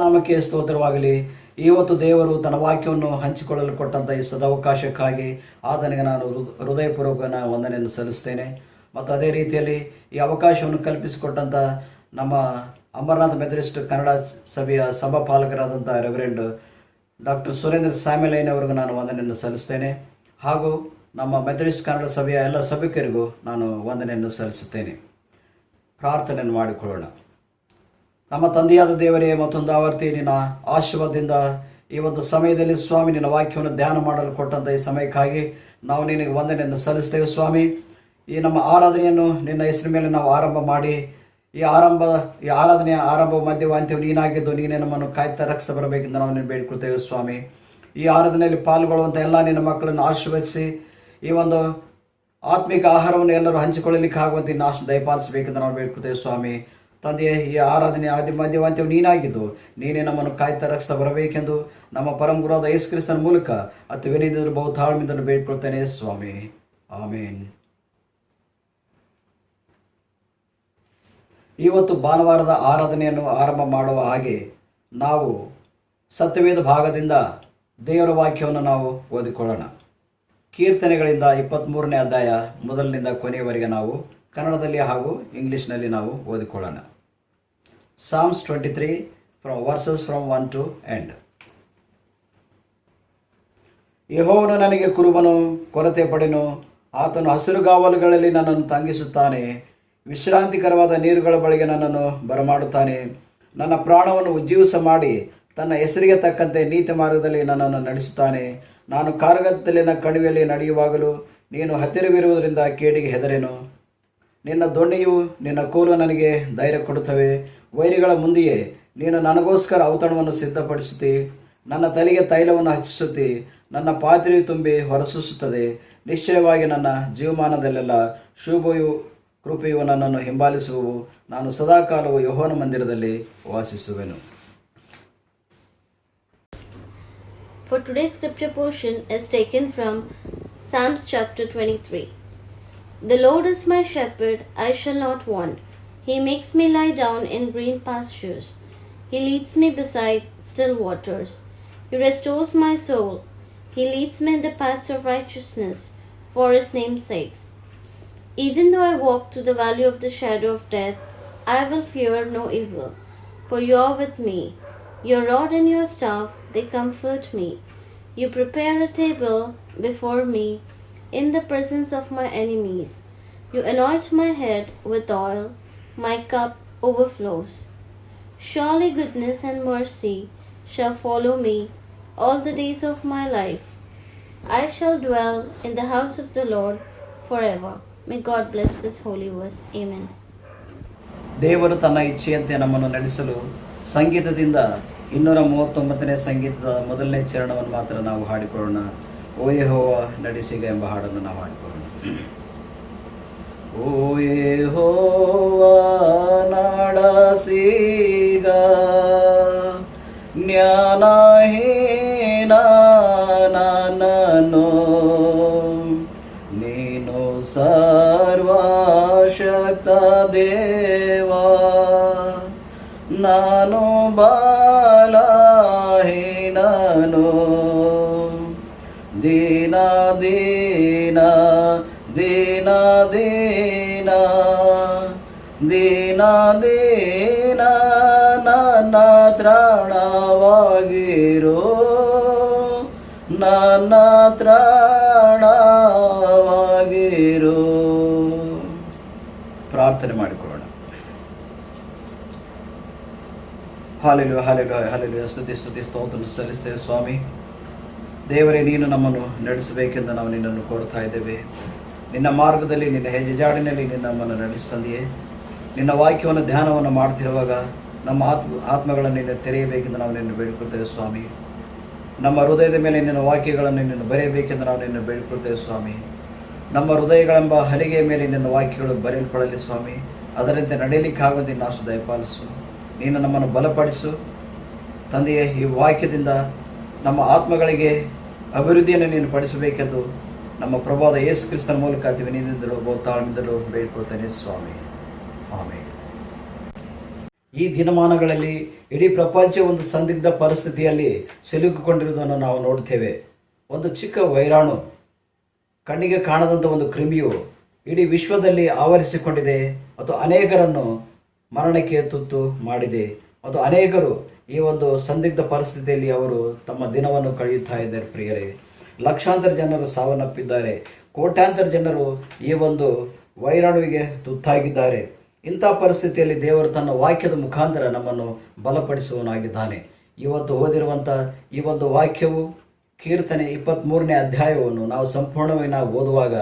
ನಾಮಕ್ಕೆ ಸ್ತೋತ್ರವಾಗಲಿ. ಇವತ್ತು ದೇವರು ತನ್ನ ವಾಕ್ಯವನ್ನು ಹಂಚಿಕೊಳ್ಳಲು ಕೊಟ್ಟಂಥ ಈ ಸದವಕಾಶಕ್ಕಾಗಿ ಆತನಿಗೆ ನಾನು ಹೃದಯಪೂರ್ವಕ ವಂದನೆಯನ್ನು ಸಲ್ಲಿಸ್ತೇನೆ. ಮತ್ತು ಅದೇ ರೀತಿಯಲ್ಲಿ ಈ ಅವಕಾಶವನ್ನು ಕಲ್ಪಿಸಿಕೊಟ್ಟಂಥ ನಮ್ಮ ಅಮರನಾಥ ಮೆಥಡಿಸ್ಟ್ ಕನ್ನಡ ಸಭೆಯ ಸಭಾಪಾಲಕರಾದಂಥ ರೆವರೆಂಡ್ ಡಾಕ್ಟರ್ ಸುರೇಂದ್ರ ಸಾಮೆಲೈನವರಿಗೂ ನಾನು ವಂದನೆಯನ್ನು ಸಲ್ಲಿಸ್ತೇನೆ. ಹಾಗೂ ನಮ್ಮ ಮೆಥಡಿಸ್ಟ್ ಕನ್ನಡ ಸಭೆಯ ಎಲ್ಲ ಸಭಿಕರಿಗೂ ನಾನು ವಂದನೆಯನ್ನು ಸಲ್ಲಿಸುತ್ತೇನೆ. ಪ್ರಾರ್ಥನೆಯನ್ನು ಮಾಡಿಕೊಳ್ಳೋಣ. ನಮ್ಮ ತಂದೆಯಾದ ದೇವರೇ, ಮತ್ತೊಂದು ಆವರ್ತಿ ನಿನ್ನ ಆಶೀರ್ವಾದದಿಂದ ಈ ಒಂದು ಸಮಯದಲ್ಲಿ ಸ್ವಾಮಿ ನಿನ್ನ ವಾಕ್ಯವನ್ನು ಧ್ಯಾನ ಮಾಡಲು ಕೊಟ್ಟಂಥ ಈ ಸಮಯಕ್ಕಾಗಿ ನಾವು ನಿನಗೆ ವಂದನೆಯನ್ನು ಸಲ್ಲಿಸ್ತೇವೆ ಸ್ವಾಮಿ. ಈ ನಮ್ಮ ಆರಾಧನೆಯನ್ನು ನಿನ್ನ ಹೆಸರಿನ ಮೇಲೆ ನಾವು ಆರಂಭ ಮಾಡಿ ಈ ಆರಾಧನೆಯ ಆರಂಭ ಮಧ್ಯವಾಂತ್ಯವು ನೀನಾಗಿದ್ದು ನೀನೇ ನಮ್ಮನ್ನು ಕಾಯ್ತಾ ರಕ್ಷ ಬರಬೇಕೆಂದು ನಾವು ನಿನ್ನ ಬೇಡಿಕೊಳ್ತೇವೆ ಸ್ವಾಮಿ. ಈ ಆರಾಧನೆಯಲ್ಲಿ ಪಾಲ್ಗೊಳ್ಳುವಂಥ ಎಲ್ಲ ನಿನ್ನ ಮಕ್ಕಳನ್ನು ಆಶೀರ್ವದಿಸಿ ಈ ಒಂದು ಆತ್ಮಿಕ ಆಹಾರವನ್ನು ಎಲ್ಲರೂ ಹಂಚಿಕೊಳ್ಳಲಿಕ್ಕೆ ಆಗುವಂತೆ ಇನ್ನು ದಯಪಾಲಿಸಬೇಕೆಂದು ನಾವು ಬೇಡ್ಕೊಳ್ತೇವೆ ಸ್ವಾಮಿ. ತಂದೆಯೇ, ಈ ಆರಾಧನೆ ಆದಿ ಮಧ್ಯವಾಂತ್ಯವು ನೀನಾಗಿದ್ದು ನೀನೇ ನಮ್ಮನ್ನು ಕಾಯ್ತಾ ರಕ್ಷ ಬರಬೇಕೆಂದು ನಮ್ಮ ಪರಮ ಗುರುವಾದ ಯೇಸು ಕ್ರಿಸ್ತನ ಮೂಲಕ ಅತಿ ವಿನಯದಿಂದ ಬಹು ತಾಳ್ಮೆಯಿಂದ ಬೇಡ್ಕೊಳ್ತೇನೆ ಸ್ವಾಮಿ. ಆಮೇನ್. ಇವತ್ತು ಭಾನುವಾರದ ಆರಾಧನೆಯನ್ನು ಆರಂಭ ಮಾಡುವ ಹಾಗೆ ನಾವು ಸತ್ಯವೇದ ಭಾಗದಿಂದ ದೇವರ ವಾಕ್ಯವನ್ನು ನಾವು ಓದಿಕೊಳ್ಳೋಣ. ಕೀರ್ತನೆಗಳಿಂದ 23ನೇ ಅಧ್ಯಾಯ ಮೊದಲಿನಿಂದ ಕೊನೆಯವರೆಗೆ ನಾವು ಕನ್ನಡದಲ್ಲಿ ಹಾಗೂ ಇಂಗ್ಲಿಷ್ನಲ್ಲಿ ನಾವು ಓದಿಕೊಳ್ಳೋಣ. Psalms 23 from verses from 1 to end. ಯೆಹೋವನು ನನಗೆ ಕುರುಬನು, ಕೊರತೆ ಪಡೆನು. ಆತನು ಹಸಿರುಗಾವಲುಗಳಲ್ಲಿ ನನ್ನನ್ನು ತಂಗಿಸುತ್ತಾನೆ. ವಿಶ್ರಾಂತಿಕರವಾದ ನೀರುಗಳ ಬಳಿಗೆ ನನ್ನನ್ನು ಬರಮಾಡುತ್ತಾನೆ. ನನ್ನ ಪ್ರಾಣವನ್ನು ಉಜ್ಜೀವಿಸ ಮಾಡಿ ತನ್ನ ಹೆಸರಿಗೆ ತಕ್ಕಂತೆ ನೀತಿ ಮಾರ್ಗದಲ್ಲಿ ನನ್ನನ್ನು ನಡೆಸುತ್ತಾನೆ. ನಾನು ಕಾರ್ಗತ್ತಲಿನ ಕಣಿವೆಯಲ್ಲಿ ನಡೆಯುವಾಗಲೂ ನೀನು ಹತ್ತಿರವಿರುವುದರಿಂದ ಕೇಡಿಗೆ ಹೆದರೆನು. ನಿನ್ನ ದೊಣ್ಣೆಯು ನಿನ್ನ ಕೋಲು ನನಗೆ ಧೈರ್ಯ ಕೊಡುತ್ತವೆ. ವೈರಿಗಳ ಮುಂದೆಯೇ ನೀನು ನನಗೋಸ್ಕರ ಔತಣವನ್ನು ಸಿದ್ಧಪಡಿಸುತ್ತಿ. ನನ್ನ ತಲೆಗೆ ತೈಲವನ್ನು ಹಚ್ಚಿಸುತ್ತಿ. ನನ್ನ ಪಾತ್ರೆಯು ತುಂಬಿ ಹೊರಸೂಸುತ್ತದೆ. ನಿಶ್ಚಯವಾಗಿ ನನ್ನ ಜೀವಮಾನದಲ್ಲೆಲ್ಲ ಶುಭಯು ಕೃಪೆಯು ನನ್ನನ್ನು ಹಿಂಬಾಲಿಸುವವು. ನಾನು ಸದಾಕಾಲವು ಯೆಹೋವನ ಮಂದಿರದಲ್ಲಿ ವಾಸಿಸುವೆನು. For today's scripture portion is taken from Psalms chapter 23. The Lord is my shepherd, I shall not want. He makes me lie down in green pastures. He leads me beside still waters. He restores my soul. He leads me in the paths of righteousness for his name's sake. Even though I walk through the valley of the shadow of death, I will fear no evil, for you are with me. Your rod and your staff, they comfort me. You prepare a table before me in the presence of my enemies. You anoint my head with oil, my cup overflows. Surely goodness and mercy shall follow me all the days of my life. I shall dwell in the house of the Lord forever. May God bless this holy verse. Amen. ದೇವರು ತನ್ನ ಇಚ್ಛೆಯಂತೆ ನಮ್ಮನ್ನು ನಡೆಸಲು ಸಂಗೀತದಿಂದ 239ನೇ ಸಂಗೀತದ ಮೊದಲನೇ ಚರಣವನ್ನು ಮಾತ್ರ ನಾವು ಹಾಡಿಕೊಳ್ಳೋಣ. ಓ ಯೆಹೋವ ನಡೆಸಿಗ ಎಂಬ ಹಾಡನ್ನು ನಾವು ಹಾಡಿಕೊಳ್ಳೋಣ. ಓ ಯೆಹೋವ ನಡೆಸಿಗ ಜ್ಞಾನಹೀನ ನನ್ನನ್ನು, ನೀನು ಸರ್ವಶಕ್ತ ದೇವ, ನಾನು ಬಲಹೀನನು. ದೀನ ದೀನ ದೀನ ದೀನ ದೀನ ದೀನ ನನ್ನ ತ್ರಾಣವಾಗಿರು, ನನ್ನ ತ್ರಾಣವಾಗಿರು. ಪ್ರಾರ್ಥನೆ ಮಾಡಿಕೊಳ್ಳೋಣ. Hallelujah hallelujah hallelujah. ಸ್ತುತಿ ಸ್ತುತಿ ಸ್ತೋತ್ರ ಸಲ್ಲಿಸ್ತೇವೆ ಸ್ವಾಮಿ. ದೇವರೇ, ನೀನು ನಮ್ಮನ್ನು ನಡೆಸಬೇಕೆಂದು ನಾವು ನಿನ್ನನ್ನು ಕೋರ್ತಾ ಇದ್ದೇವೆ. ನಿನ್ನ ಮಾರ್ಗದಲ್ಲಿ, ನಿನ್ನ ಹೆಜ್ಜೆಜಾಡಿನಲ್ಲಿ ನಮ್ಮನ್ನು ನಡೆಸ್ತಂದೆಯೇ. ನಿನ್ನ ವಾಕ್ಯವನ್ನು ಧ್ಯಾನವನ್ನು ಮಾಡ್ತಿರುವಾಗ ನಮ್ಮ ಆತ್ಮಗಳನ್ನು ನಿನ್ನ ತೆರೆಯಬೇಕೆಂದು ನಾವು ನಿನ್ನ ಬೇಡಿಕೊಳ್ತೇವೆ ಸ್ವಾಮಿ. ನಮ್ಮ ಹೃದಯದ ಮೇಲೆ ನಿನ್ನ ವಾಕ್ಯಗಳನ್ನು ನಿನ್ನ ಬರೆಯಬೇಕೆಂದು ನಾವು ನಿನ್ನ ಬೇಡಿಕೊಳ್ತೇವೆ ಸ್ವಾಮಿ. ನಮ್ಮ ಹೃದಯಗಳೆಂಬ ಹಲಿಗೆಯ ಮೇಲೆ ನಿನ್ನ ವಾಕ್ಯಗಳು ಬರೆಯಲ್ಪಡಲಿ ಸ್ವಾಮಿ. ಅದರಂತೆ ನಡೆಯಲಿಕ್ಕಾಗುವಂತೆ ನಾಶ ದಯಪಾಲಿಸು. ನೀನು ನಮ್ಮನ್ನು ಬಲಪಡಿಸು ತಂದೆಯೇ. ಈ ವಾಕ್ಯದಿಂದ ನಮ್ಮ ಆತ್ಮಗಳಿಗೆ ಅಭಿವೃದ್ಧಿಯನ್ನು ನೀನು ಪಡಿಸಬೇಕೆಂದು ನಮ್ಮ ಪ್ರಭುವಾದ ಯೇಸು ಕ್ರಿಸ್ತನ ಮೂಲಕ ಅತಿ ವಿನಯದಿಂದಲೂ ಬಹು ತಾಳ್ಮೆಯಿಂದಲೂ ಬೇಡಿಕೊಳ್ತೇನೆ ಸ್ವಾಮಿ. ಆಮೇಲೆ ಈ ದಿನಮಾನಗಳಲ್ಲಿ ಇಡೀ ಪ್ರಪಂಚ ಒಂದು ಸಂದಿಗ್ಧ ಪರಿಸ್ಥಿತಿಯಲ್ಲಿ ಸಿಲುಕಿಕೊಂಡಿರುವುದನ್ನು ನಾವು ನೋಡ್ತೇವೆ. ಒಂದು ಚಿಕ್ಕ ವೈರಾಣು, ಕಣ್ಣಿಗೆ ಕಾಣದಂಥ ಒಂದು ಕ್ರಿಮಿಯು ಇಡೀ ವಿಶ್ವದಲ್ಲಿ ಆವರಿಸಿಕೊಂಡಿದೆ ಮತ್ತು ಅನೇಕರನ್ನು ಮರಣಕ್ಕೆ ತುತ್ತು ಮಾಡಿದೆ ಮತ್ತು ಅನೇಕರು ಈ ಒಂದು ಸಂದಿಗ್ಧ ಪರಿಸ್ಥಿತಿಯಲ್ಲಿ ಅವರು ತಮ್ಮ ದಿನವನ್ನು ಕಳೆಯುತ್ತಾ ಇದ್ದಾರೆ ಪ್ರಿಯರೇ. ಲಕ್ಷಾಂತರ ಜನರು ಸಾವನ್ನಪ್ಪಿದ್ದಾರೆ, ಕೋಟ್ಯಾಂತರ ಜನರು ಈ ಒಂದು ವೈರಾಣುವಿಗೆ ತುತ್ತಾಗಿದ್ದಾರೆ. ಇಂಥ ಪರಿಸ್ಥಿತಿಯಲ್ಲಿ ದೇವರು ತನ್ನ ವಾಕ್ಯದ ಮುಖಾಂತರ ನಮ್ಮನ್ನು ಬಲಪಡಿಸುವವನಾಗಿದ್ದಾನೆ. ಇವತ್ತು ಓದಿರುವಂಥ ಈ ಒಂದು ವಾಕ್ಯವು ಕೀರ್ತನೆ 23ನೇ ಅಧ್ಯಾಯವನ್ನು ನಾವು ಸಂಪೂರ್ಣವಾಗಿ ನಾವು ಓದುವಾಗ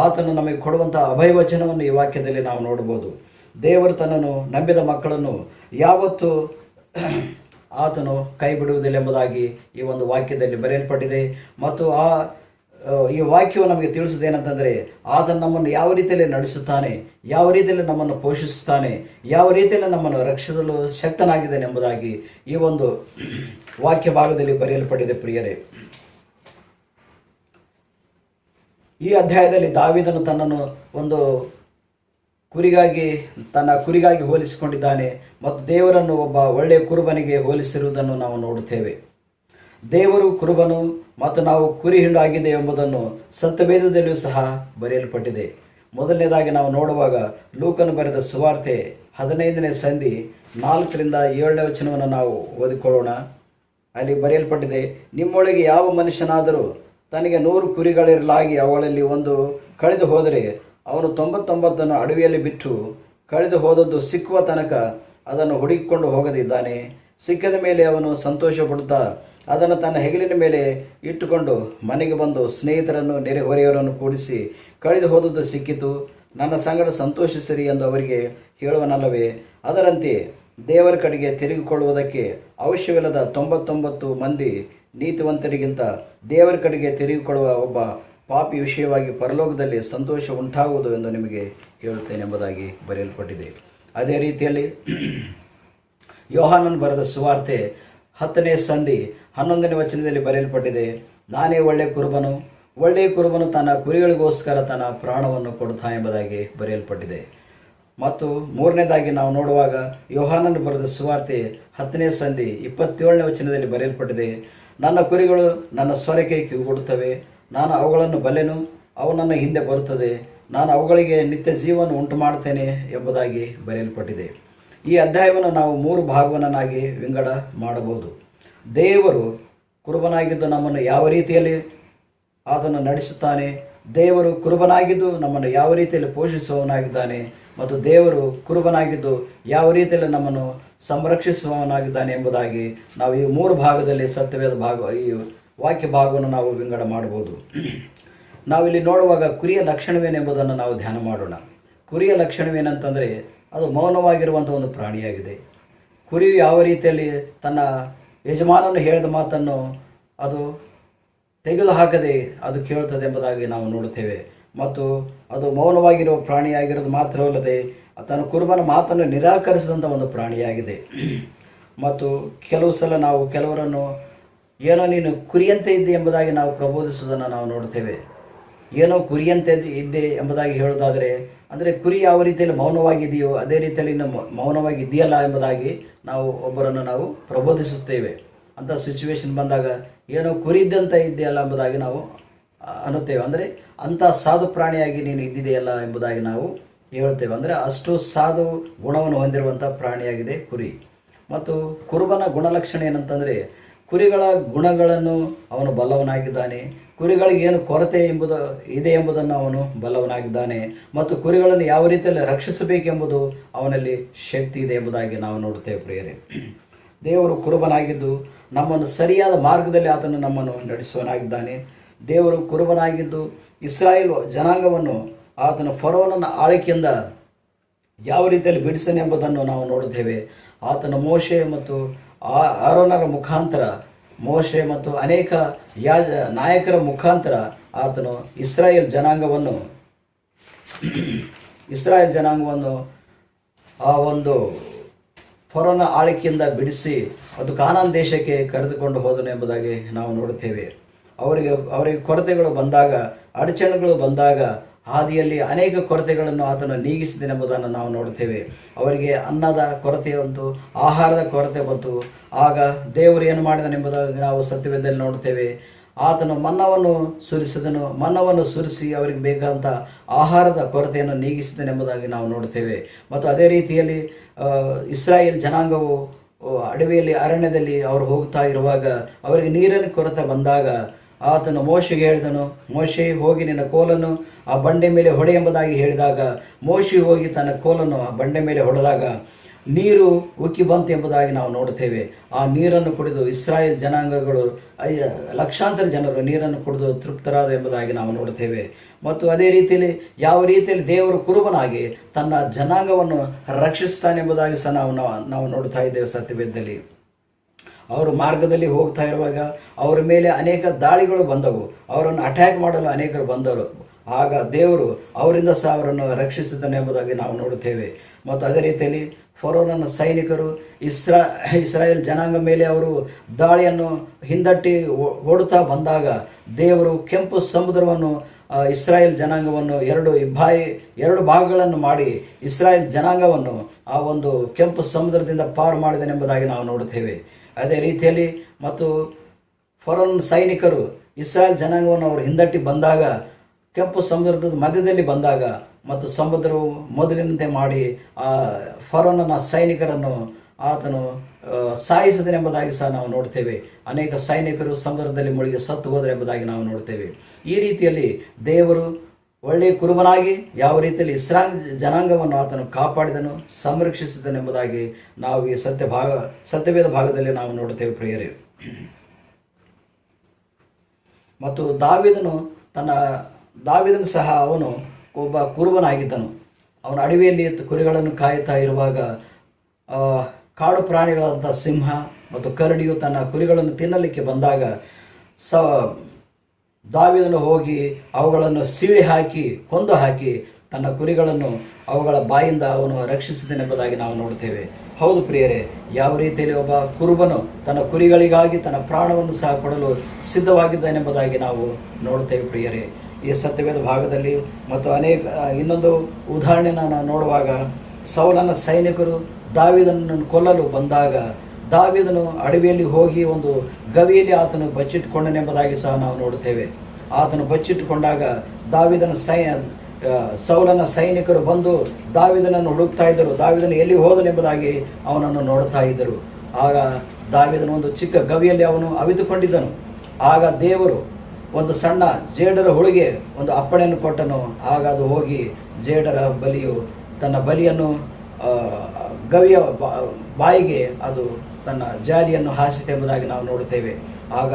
ಆತನು ನಮಗೆ ಕೊಡುವಂಥ ಅಭಯವಚನವನ್ನು ಈ ವಾಕ್ಯದಲ್ಲಿ ನಾವು ನೋಡ್ಬೋದು. ದೇವರು ತನ್ನನ್ನು ನಂಬಿದ ಮಕ್ಕಳನ್ನು ಯಾವತ್ತೂ ಆತನು ಕೈ ಬಿಡುವುದಿಲ್ಲ ಎಂಬುದಾಗಿ ಈ ಒಂದು ವಾಕ್ಯದಲ್ಲಿ ಬರೆಯಲ್ಪಟ್ಟಿದೆ. ಮತ್ತು ಈ ವಾಕ್ಯವು ನಮಗೆ ತಿಳಿಸುವುದೇನಂತಂದರೆ, ಆತನು ನಮ್ಮನ್ನು ಯಾವ ರೀತಿಯಲ್ಲಿ ನಡೆಸುತ್ತಾನೆ, ಯಾವ ರೀತಿಯಲ್ಲಿ ನಮ್ಮನ್ನು ಪೋಷಿಸುತ್ತಾನೆ, ಯಾವ ರೀತಿಯಲ್ಲಿ ನಮ್ಮನ್ನು ರಕ್ಷಿಸಲು ಶಕ್ತನಾಗಿದ್ದಾನೆ ಎಂಬುದಾಗಿ ಈ ಒಂದು ವಾಕ್ಯ ಭಾಗದಲ್ಲಿ ಬರೆಯಲ್ಪಟ್ಟಿದೆ ಪ್ರಿಯರೇ. ಈ ಅಧ್ಯಾಯದಲ್ಲಿ ದಾವೀದನು ತನ್ನನ್ನು ಒಂದು ತನ್ನ ಕುರಿಗಾಗಿ ಹೋಲಿಸಿಕೊಂಡಿದ್ದಾನೆ ಮತ್ತು ದೇವರನ್ನು ಒಬ್ಬ ಒಳ್ಳೆಯ ಕುರುಬನಿಗೆ ಹೋಲಿಸಿರುವುದನ್ನು ನಾವು ನೋಡುತ್ತೇವೆ. ದೇವರು ಕುರುಬನು ಮತ್ತು ನಾವು ಕುರಿ ಹಿಂಡು ಆಗಿದೆ ಎಂಬುದನ್ನು ಸತ್ಯವೇದದಲ್ಲಿಯೂ ಸಹ ಬರೆಯಲ್ಪಟ್ಟಿದೆ. ಮೊದಲನೇದಾಗಿ ನಾವು ನೋಡುವಾಗ ಲೂಕನು ಬರೆದ ಸುವಾರ್ತೆ 15ನೇ ಸಂಧಿ 4ರಿಂದ 7ನೇ ವಚನವನ್ನು ನಾವು ಓದಿಕೊಳ್ಳೋಣ. ಅಲ್ಲಿ ಬರೆಯಲ್ಪಟ್ಟಿದೆ, ನಿಮ್ಮೊಳಗೆ ಯಾವ ಮನುಷ್ಯನಾದರೂ ತನಗೆ 100 ಕುರಿಗಳಿರಲಾಗಿ ಅವುಗಳಲ್ಲಿ ಒಂದು ಕಳೆದು ಹೋದರೆ ಅವನು 99 ಅಡವಿಯಲ್ಲಿ ಬಿಟ್ಟು ಕಳೆದು ಹೋದದ್ದು ಸಿಕ್ಕುವ ತನಕ ಅದನ್ನು ಹುಡುಕಿಕೊಂಡು ಹೋಗದಿದ್ದಾನೆ. ಸಿಕ್ಕಿದ ಮೇಲೆ ಅವನು ಸಂತೋಷ ಪಡುತ್ತಾ ಅದನ್ನು ತನ್ನ ಹೆಗಲಿನ ಮೇಲೆ ಇಟ್ಟುಕೊಂಡು ಮನೆಗೆ ಬಂದು ಸ್ನೇಹಿತರನ್ನು ನೆರೆಹೊರೆಯವರನ್ನು ಕೂಡಿಸಿ ಕಳೆದು ಹೋದದ್ದು ಸಿಕ್ಕಿತು, ನನ್ನ ಸಂಗಡ ಸಂತೋಷಿಸಿರಿ ಎಂದು ಅವರಿಗೆ ಹೇಳುವನಲ್ಲವೇ? ಅದರಂತೆ ದೇವರ ಕಡೆಗೆ ತಿರುಗಿಕೊಳ್ಳುವುದಕ್ಕೆ ಅವಶ್ಯವಿಲ್ಲದ 99 ಮಂದಿ ನೀತಿವಂತರಿಗಿಂತ ದೇವರ ಕಡೆಗೆ ತಿರುಗಿಕೊಳ್ಳುವ ಒಬ್ಬ ಪಾಪಿ ವಿಷಯವಾಗಿ ಪರಲೋಕದಲ್ಲಿ ಸಂತೋಷ ಉಂಟಾಗುವುದು ಎಂದು ನಿಮಗೆ ಹೇಳುತ್ತೇನೆ ಎಂಬುದಾಗಿ ಬರೆಯಲ್ಪಟ್ಟಿದೆ. ಅದೇ ರೀತಿಯಲ್ಲಿ ಯೋಹಾನನು ಬರೆದ ಸುವಾರ್ತೆ 10ನೇ ಸಂಧಿ 11ನೇ ವಚನದಲ್ಲಿ ಬರೆಯಲ್ಪಟ್ಟಿದೆ, ನಾನೇ ಒಳ್ಳೆಯ ಕುರುಬನು ತನ್ನ ಕುರಿಗಳಿಗೋಸ್ಕರ ತನ್ನ ಪ್ರಾಣವನ್ನು ಕೊಡುತ್ತಾ ಎಂಬುದಾಗಿ ಬರೆಯಲ್ಪಟ್ಟಿದೆ. ಮತ್ತು ಮೂರನೇದಾಗಿ ನಾವು ನೋಡುವಾಗ ಯೋಹಾನನು ಬರೆದ ಸುವಾರ್ತೆ 10ನೇ ಸಂಧಿ 27ನೇ ವಚನದಲ್ಲಿ ಬರೆಯಲ್ಪಟ್ಟಿದೆ, ನನ್ನ ಕುರಿಗಳು ನನ್ನ ಸ್ವರಕ್ಕೆ ಕಿವಿಗೊಡುತ್ತವೆ, ನಾನು ಅವುಗಳನ್ನು ಬಲ್ಲೆನು, ಅವು ನನ್ನ ಹಿಂದೆ ಬರುತ್ತದೆ, ನಾನು ಅವುಗಳಿಗೆ ನಿತ್ಯ ಜೀವನ ಉಂಟು ಮಾಡುತ್ತೇನೆ ಎಂಬುದಾಗಿ ಬರೆಯಲ್ಪಟ್ಟಿದೆ. ಈ ಅಧ್ಯಾಯವನ್ನು ನಾವು 3 ಭಾಗವನ್ನಾಗಿ ವಿಂಗಡ ಮಾಡಬಹುದು. ದೇವರು ಕುರುಬನಾಗಿದ್ದು ನಮ್ಮನ್ನು ಯಾವ ರೀತಿಯಲ್ಲಿ ಆತನು ನಡೆಸುತ್ತಾನೆ, ದೇವರು ಕುರುಬನಾಗಿದ್ದು ನಮ್ಮನ್ನು ಯಾವ ರೀತಿಯಲ್ಲಿ ಪೋಷಿಸುವವನಾಗಿದ್ದಾನೆ ಮತ್ತು ದೇವರು ಕುರುಬನಾಗಿದ್ದು ಯಾವ ರೀತಿಯಲ್ಲಿ ನಮ್ಮನ್ನು ಸಂರಕ್ಷಿಸುವವನಾಗಿದ್ದಾನೆ ಎಂಬುದಾಗಿ ನಾವು ಈ 3 ಭಾಗದಲ್ಲಿ ಸತ್ಯವೇದ ಭಾಗ ಈ ವಾಕ್ಯ ಭಾಗವನ್ನು ನಾವು ವಿಂಗಡ ಮಾಡಬಹುದು. ನಾವಿಲ್ಲಿ ನೋಡುವಾಗ ಕುರಿಯ ಲಕ್ಷಣವೇನೆಂಬುದನ್ನು ನಾವು ಧ್ಯಾನ ಮಾಡೋಣ. ಕುರಿಯ ಲಕ್ಷಣವೇನಂತಂದರೆ ಅದು ಮೌನವಾಗಿರುವಂಥ ಒಂದು ಪ್ರಾಣಿಯಾಗಿದೆ. ಕುರಿಯು ಯಾವ ರೀತಿಯಲ್ಲಿ ತನ್ನ ಯಜಮಾನನು ಹೇಳಿದ ಮಾತನ್ನು ಅದು ತೆಗೆದು ಹಾಕದೆ ಅದು ಕೇಳುತ್ತದೆ ಎಂಬುದಾಗಿ ನಾವು ನೋಡುತ್ತೇವೆ. ಮತ್ತು ಅದು ಮೌನವಾಗಿರುವ ಪ್ರಾಣಿಯಾಗಿರೋದು ಮಾತ್ರವಲ್ಲದೆ ತನ್ನ ಕುರುಬನ ಮಾತನ್ನು ನಿರಾಕರಿಸಿದಂಥ ಒಂದು ಪ್ರಾಣಿಯಾಗಿದೆ. ಮತ್ತು ಕೆಲವು ಸಲ ನಾವು ಕೆಲವರನ್ನು ಏನೋ ನೀನು ಕುರಿಯಂತೆ ಇದ್ದೆ ಎಂಬುದಾಗಿ ನಾವು ಪ್ರಬೋಧಿಸುವುದನ್ನು ನಾವು ನೋಡ್ತೇವೆ. ಏನೋ ಕುರಿಯಂತೆ ಇದ್ದೆ ಎಂಬುದಾಗಿ ಹೇಳೋದಾದರೆ ಅಂದರೆ ಕುರಿ ಯಾವ ರೀತಿಯಲ್ಲಿ ಮೌನವಾಗಿದೆಯೋ ಅದೇ ರೀತಿಯಲ್ಲಿ ಮೌನವಾಗಿ ಇದೆಯಲ್ಲ ಎಂಬುದಾಗಿ ನಾವು ಒಬ್ಬರನ್ನು ನಾವು ಪ್ರಬೋಧಿಸುತ್ತೇವೆ. ಅಂಥ ಸಿಚುವೇಶನ್ ಬಂದಾಗ ಏನೋ ಕುರಿದ್ದಂತ ಇದೆಯಲ್ಲ ಎಂಬುದಾಗಿ ನಾವು ಅನ್ನುತ್ತೇವೆ. ಅಂದರೆ ಅಂಥ ಸಾಧು ಪ್ರಾಣಿಯಾಗಿ ನೀನು ಇದ್ದಿದೆಯಲ್ಲ ಎಂಬುದಾಗಿ ನಾವು ಹೇಳ್ತೇವೆ. ಅಂದರೆ ಅಷ್ಟು ಸಾಧು ಗುಣವನ್ನು ಹೊಂದಿರುವಂಥ ಪ್ರಾಣಿಯಾಗಿದೆ ಕುರಿ. ಮತ್ತು ಕುರುಬನ ಗುಣಲಕ್ಷಣ ಏನಂತಂದರೆ ಕುರಿಗಳ ಗುಣಗಳನ್ನು ಅವನು ಬಲ್ಲವನಾಗಿದ್ದಾನೆ, ಕುರಿಗಳಿಗೆ ಏನು ಕೊರತೆ ಇದೆ ಎಂಬುದನ್ನು ಅವನು ಬಲ್ಲವನಾಗಿದ್ದಾನೆ ಮತ್ತು ಕುರಿಗಳನ್ನು ಯಾವ ರೀತಿಯಲ್ಲಿ ರಕ್ಷಿಸಬೇಕೆಂಬುದು ಅವನಲ್ಲಿ ಶಕ್ತಿ ಇದೆ ಎಂಬುದಾಗಿ ನಾವು ನೋಡುತ್ತೇವೆ ಪ್ರಿಯರೇ. ದೇವರು ಕುರುಬನಾಗಿದ್ದು ನಮ್ಮನ್ನು ಸರಿಯಾದ ಮಾರ್ಗದಲ್ಲಿ ಆತನು ನಮ್ಮನ್ನು ನಡೆಸುವನಾಗಿದ್ದಾನೆ. ದೇವರು ಕುರುಬನಾಗಿದ್ದು ಇಸ್ರಾಯೇಲ್ ಜನಾಂಗವನ್ನು ಆತನ ಫರೋವನ ಆಳ್ವಿಕೆಯಿಂದ ಯಾವ ರೀತಿಯಲ್ಲಿ ಬಿಡಿಸನೆ ಎಂಬುದನ್ನು ನಾವು ನೋಡುತ್ತೇವೆ. ಆತನ ಮೋಶೆ ಮತ್ತು ಆರೋನರ ಮುಖಾಂತರ, ಮೋಶೆ ಮತ್ತು ಅನೇಕ ನಾಯಕರ ಮುಖಾಂತರ ಆತನು ಇಸ್ರಾಯೇಲ್ ಜನಾಂಗವನ್ನು ಆ ಒಂದು ಫರೋನ ಆಳ್ವಿಕೆಯಿಂದ ಬಿಡಿಸಿ ಅದು ಕಾನಾನ್ ದೇಶಕ್ಕೆ ಕರೆದುಕೊಂಡು ಹೋದನು ಎಂಬುದಾಗಿ ನಾವು ನೋಡುತ್ತೇವೆ. ಅವರಿಗೆ ಕೊರತೆಗಳು ಬಂದಾಗ, ಅಡಚಣೆಗಳು ಬಂದಾಗ ಹಾದಿಯಲ್ಲಿ ಅನೇಕ ಕೊರತೆಗಳನ್ನು ಆತನು ನೀಗಿಸಿದನೆಂಬುದನ್ನು ನಾವು ನೋಡ್ತೇವೆ. ಅವರಿಗೆ ಅನ್ನದ ಕೊರತೆ ಬಂತು, ಆಹಾರದ ಕೊರತೆ ಬಂತು. ಆಗ ದೇವರು ಏನು ಮಾಡಿದನೆಂಬುದಾಗಿ ನಾವು ಸತ್ಯವೇದದಲ್ಲಿ ನೋಡ್ತೇವೆ. ಆತನು ಮನ್ನವನ್ನು ಸುರಿಸಿದನು, ಮನ್ನವನ್ನು ಸುರಿಸಿ ಅವರಿಗೆ ಬೇಕಾದಂಥ ಆಹಾರದ ಕೊರತೆಯನ್ನು ನೀಗಿಸಿದನೆಂಬುದಾಗಿ ನಾವು ನೋಡ್ತೇವೆ. ಮತ್ತು ಅದೇ ರೀತಿಯಲ್ಲಿ ಇಸ್ರಾಯೇಲ್ ಜನಾಂಗವು ಅಡವಿಯಲ್ಲಿ ಅರಣ್ಯದಲ್ಲಿ ಅವರು ಹೋಗ್ತಾ ಇರುವಾಗ ಅವರಿಗೆ ನೀರಿನ ಕೊರತೆ ಬಂದಾಗ ಆತನು ಮೋಶೆಗೆ ಹೇಳಿದನು, ಮೋಶೆ ಹೋಗಿ ನಿನ್ನ ಕೋಲನ್ನು ಆ ಬಂಡೆ ಮೇಲೆ ಹೊಡೆ ಎಂಬುದಾಗಿ ಹೇಳಿದಾಗ ಮೋಶೆ ಹೋಗಿ ತನ್ನ ಕೋಲನ್ನು ಆ ಬಂಡೆ ಮೇಲೆ ಹೊಡೆದಾಗ ನೀರು ಉಕ್ಕಿ ಬಂತು ಎಂಬುದಾಗಿ ನಾವು ನೋಡ್ತೇವೆ. ಆ ನೀರನ್ನು ಕುಡಿದು ಇಸ್ರಾಯೇಲ್ ಜನಾಂಗಗಳು ಲಕ್ಷಾಂತರ ಜನರು ನೀರನ್ನು ಕುಡಿದು ತೃಪ್ತರಾದ ಎಂಬುದಾಗಿ ನಾವು ನೋಡ್ತೇವೆ. ಮತ್ತು ಅದೇ ರೀತಿಯಲ್ಲಿ ಯಾವ ರೀತಿಯಲ್ಲಿ ದೇವರು ಕುರುಬನಾಗಿ ತನ್ನ ಜನಾಂಗವನ್ನು ರಕ್ಷಿಸ್ತಾನೆಂಬುದಾಗಿ ಸಹ ನಾವು ನೋಡ್ತಾ ಇದ್ದೇವೆ ಸತ್ಯವೇದದಲ್ಲಿ. ಅವರು ಮಾರ್ಗದಲ್ಲಿ ಹೋಗ್ತಾ ಇರುವಾಗ ಅವರ ಮೇಲೆ ಅನೇಕ ದಾಳಿಗಳು ಬಂದವು, ಅವರನ್ನು ಅಟ್ಯಾಕ್ ಮಾಡಲು ಅನೇಕರು ಬಂದರು. ಆಗ ದೇವರು ಅವರಿಂದ ಸಹ ಅವರನ್ನು ರಕ್ಷಿಸಿದನೆಂಬುದಾಗಿ ನಾವು ನೋಡುತ್ತೇವೆ. ಮತ್ತು ಅದೇ ರೀತಿಯಲ್ಲಿ ಫರೋನನ ಸೈನಿಕರು ಇಸ್ರಾಯೇಲ್ ಜನಾಂಗ ಮೇಲೆ ಅವರು ದಾಳಿಯನ್ನು ಹಿಂದಟ್ಟಿ ಓಡುತ್ತಾ ಬಂದಾಗ ದೇವರು ಕೆಂಪು ಸಮುದ್ರವನ್ನು ಇಸ್ರಾಯೇಲ್ ಜನಾಂಗವನ್ನು ಎರಡು ಭಾಗಗಳನ್ನು ಮಾಡಿ ಇಸ್ರಾಯೇಲ್ ಜನಾಂಗವನ್ನು ಆ ಒಂದು ಕೆಂಪು ಸಮುದ್ರದಿಂದ ಪಾರು ಮಾಡಿದನೆಂಬುದಾಗಿ ನಾವು ನೋಡುತ್ತೇವೆ. ಅದೇ ರೀತಿಯಲ್ಲಿ ಮತ್ತು ಫರೋನ ಸೈನಿಕರು ಇಸ್ರಾಯೇಲ್ ಜನಾಂಗವನ್ನು ಅವರು ಹಿಂದಟ್ಟಿ ಬಂದಾಗ ಕೆಂಪು ಸಮುದ್ರದ ಮಧ್ಯದಲ್ಲಿ ಬಂದಾಗ ಮತ್ತು ಸಮುದ್ರವು ಮೊದಲಿನಂತೆ ಮಾಡಿ ಆ ಫರೋನನ ಸೈನಿಕರನ್ನು ಆತನು ಸಾಯಿಸಿದನೆಂಬುದಾಗಿ ಸಹ ನಾವು ನೋಡ್ತೇವೆ. ಅನೇಕ ಸೈನಿಕರು ಸಮುದ್ರದಲ್ಲಿ ಮುಳುಗಿ ಸತ್ತು ಹೋದರು ಎಂಬುದಾಗಿ ನಾವು ನೋಡ್ತೇವೆ. ಈ ರೀತಿಯಲ್ಲಿ ದೇವರು ಒಳ್ಳೆಯ ಕುರುಬನಾಗಿ ಯಾವ ರೀತಿಯಲ್ಲಿ ಇಸ್ರಾಯೇಲ್ ಜನಾಂಗವನ್ನು ಆತನು ಕಾಪಾಡಿದನು, ಸಂರಕ್ಷಿಸಿದನೆಂಬುದಾಗಿ ನಾವು ಈ ಸತ್ಯವೇದ ಭಾಗದಲ್ಲಿ ನಾವು ನೋಡುತ್ತೇವೆ ಪ್ರಿಯರೇ. ಮತ್ತು ದಾವೀದನು ಸಹ ಅವನು ಒಬ್ಬ ಕುರುಬನಾಗಿದ್ದನು. ಅವನು ಅಡವಿಯಲ್ಲಿ ಕುರಿಗಳನ್ನು ಕಾಯುತ್ತಾ ಇರುವಾಗ ಕಾಡು ಪ್ರಾಣಿಗಳಾದಂಥ ಸಿಂಹ ಮತ್ತು ಕರಡಿಯು ತನ್ನ ಕುರಿಗಳನ್ನು ತಿನ್ನಲಿಕ್ಕೆ ಬಂದಾಗ ದಾವೀದನು ಹೋಗಿ ಅವುಗಳನ್ನು ಸೀಳಿ ಹಾಕಿ ಕೊಂದು ಹಾಕಿ ತನ್ನ ಕುರಿಗಳನ್ನು ಅವುಗಳ ಬಾಯಿಂದ ಅವನು ರಕ್ಷಿಸಿದನೆಂಬುದಾಗಿ ನಾವು ನೋಡ್ತೇವೆ. ಹೌದು ಪ್ರಿಯರೇ, ಯಾವ ರೀತಿಯಲ್ಲಿ ಒಬ್ಬ ಕುರುಬನು ತನ್ನ ಕುರಿಗಳಿಗಾಗಿ ತನ್ನ ಪ್ರಾಣವನ್ನು ಸಹ ಕೊಡಲು ಸಿದ್ಧವಾಗಿದ್ದಾನೆಂಬುದಾಗಿ ನಾವು ನೋಡ್ತೇವೆ ಪ್ರಿಯರೇ ಈ ಸತ್ಯವೇದ ಭಾಗದಲ್ಲಿ. ಮತ್ತು ಇನ್ನೊಂದು ಉದಾಹರಣೆನ ನಾವು ನೋಡುವಾಗ ಸೌಲನ ಸೈನಿಕರು ದಾವೀದನನ್ನು ಕೊಲ್ಲಲು ಬಂದಾಗ ದಾವೀದನು ಅಡವಿಯಲ್ಲಿ ಹೋಗಿ ಒಂದು ಗವಿಯಲ್ಲಿ ಆತನು ಬಚ್ಚಿಟ್ಟುಕೊಂಡನೆಂಬುದಾಗಿ ಸಹ ನಾವು ನೋಡುತ್ತೇವೆ. ಆತನು ಬಚ್ಚಿಟ್ಟುಕೊಂಡಾಗ ಸೌಲನ ಸೈನಿಕರು ಬಂದು ದಾವೀದನನ್ನು ಹುಡುಕ್ತಾ ಇದ್ದರು. ದಾವೀದನು ಎಲ್ಲಿ ಹೋದನೆಂಬುದಾಗಿ ಅವನನ್ನು ನೋಡ್ತಾ ಇದ್ದರು. ಆಗ ದಾವೀದನು ಒಂದು ಚಿಕ್ಕ ಗವಿಯಲ್ಲಿ ಅವನು ಅವಿತುಕೊಂಡಿದ್ದನು. ಆಗ ದೇವರು ಒಂದು ಸಣ್ಣ ಜೇಡರ ಹುಳಿಗೆ ಒಂದು ಅಪ್ಪಣೆಯನ್ನು ಕೊಟ್ಟನು. ಆಗ ಅದು ಹೋಗಿ ಜೇಡರ ಬಲಿಯು ತನ್ನ ಬಲಿಯನ್ನು ಗವಿಯ ಬಾಯಿಗೆ ಅದು ತನ್ನ ಜಾಲಿಯನ್ನು ಹಾಸಿತೆಂಬುದಾಗಿ ನಾವು ನೋಡುತ್ತೇವೆ. ಆಗ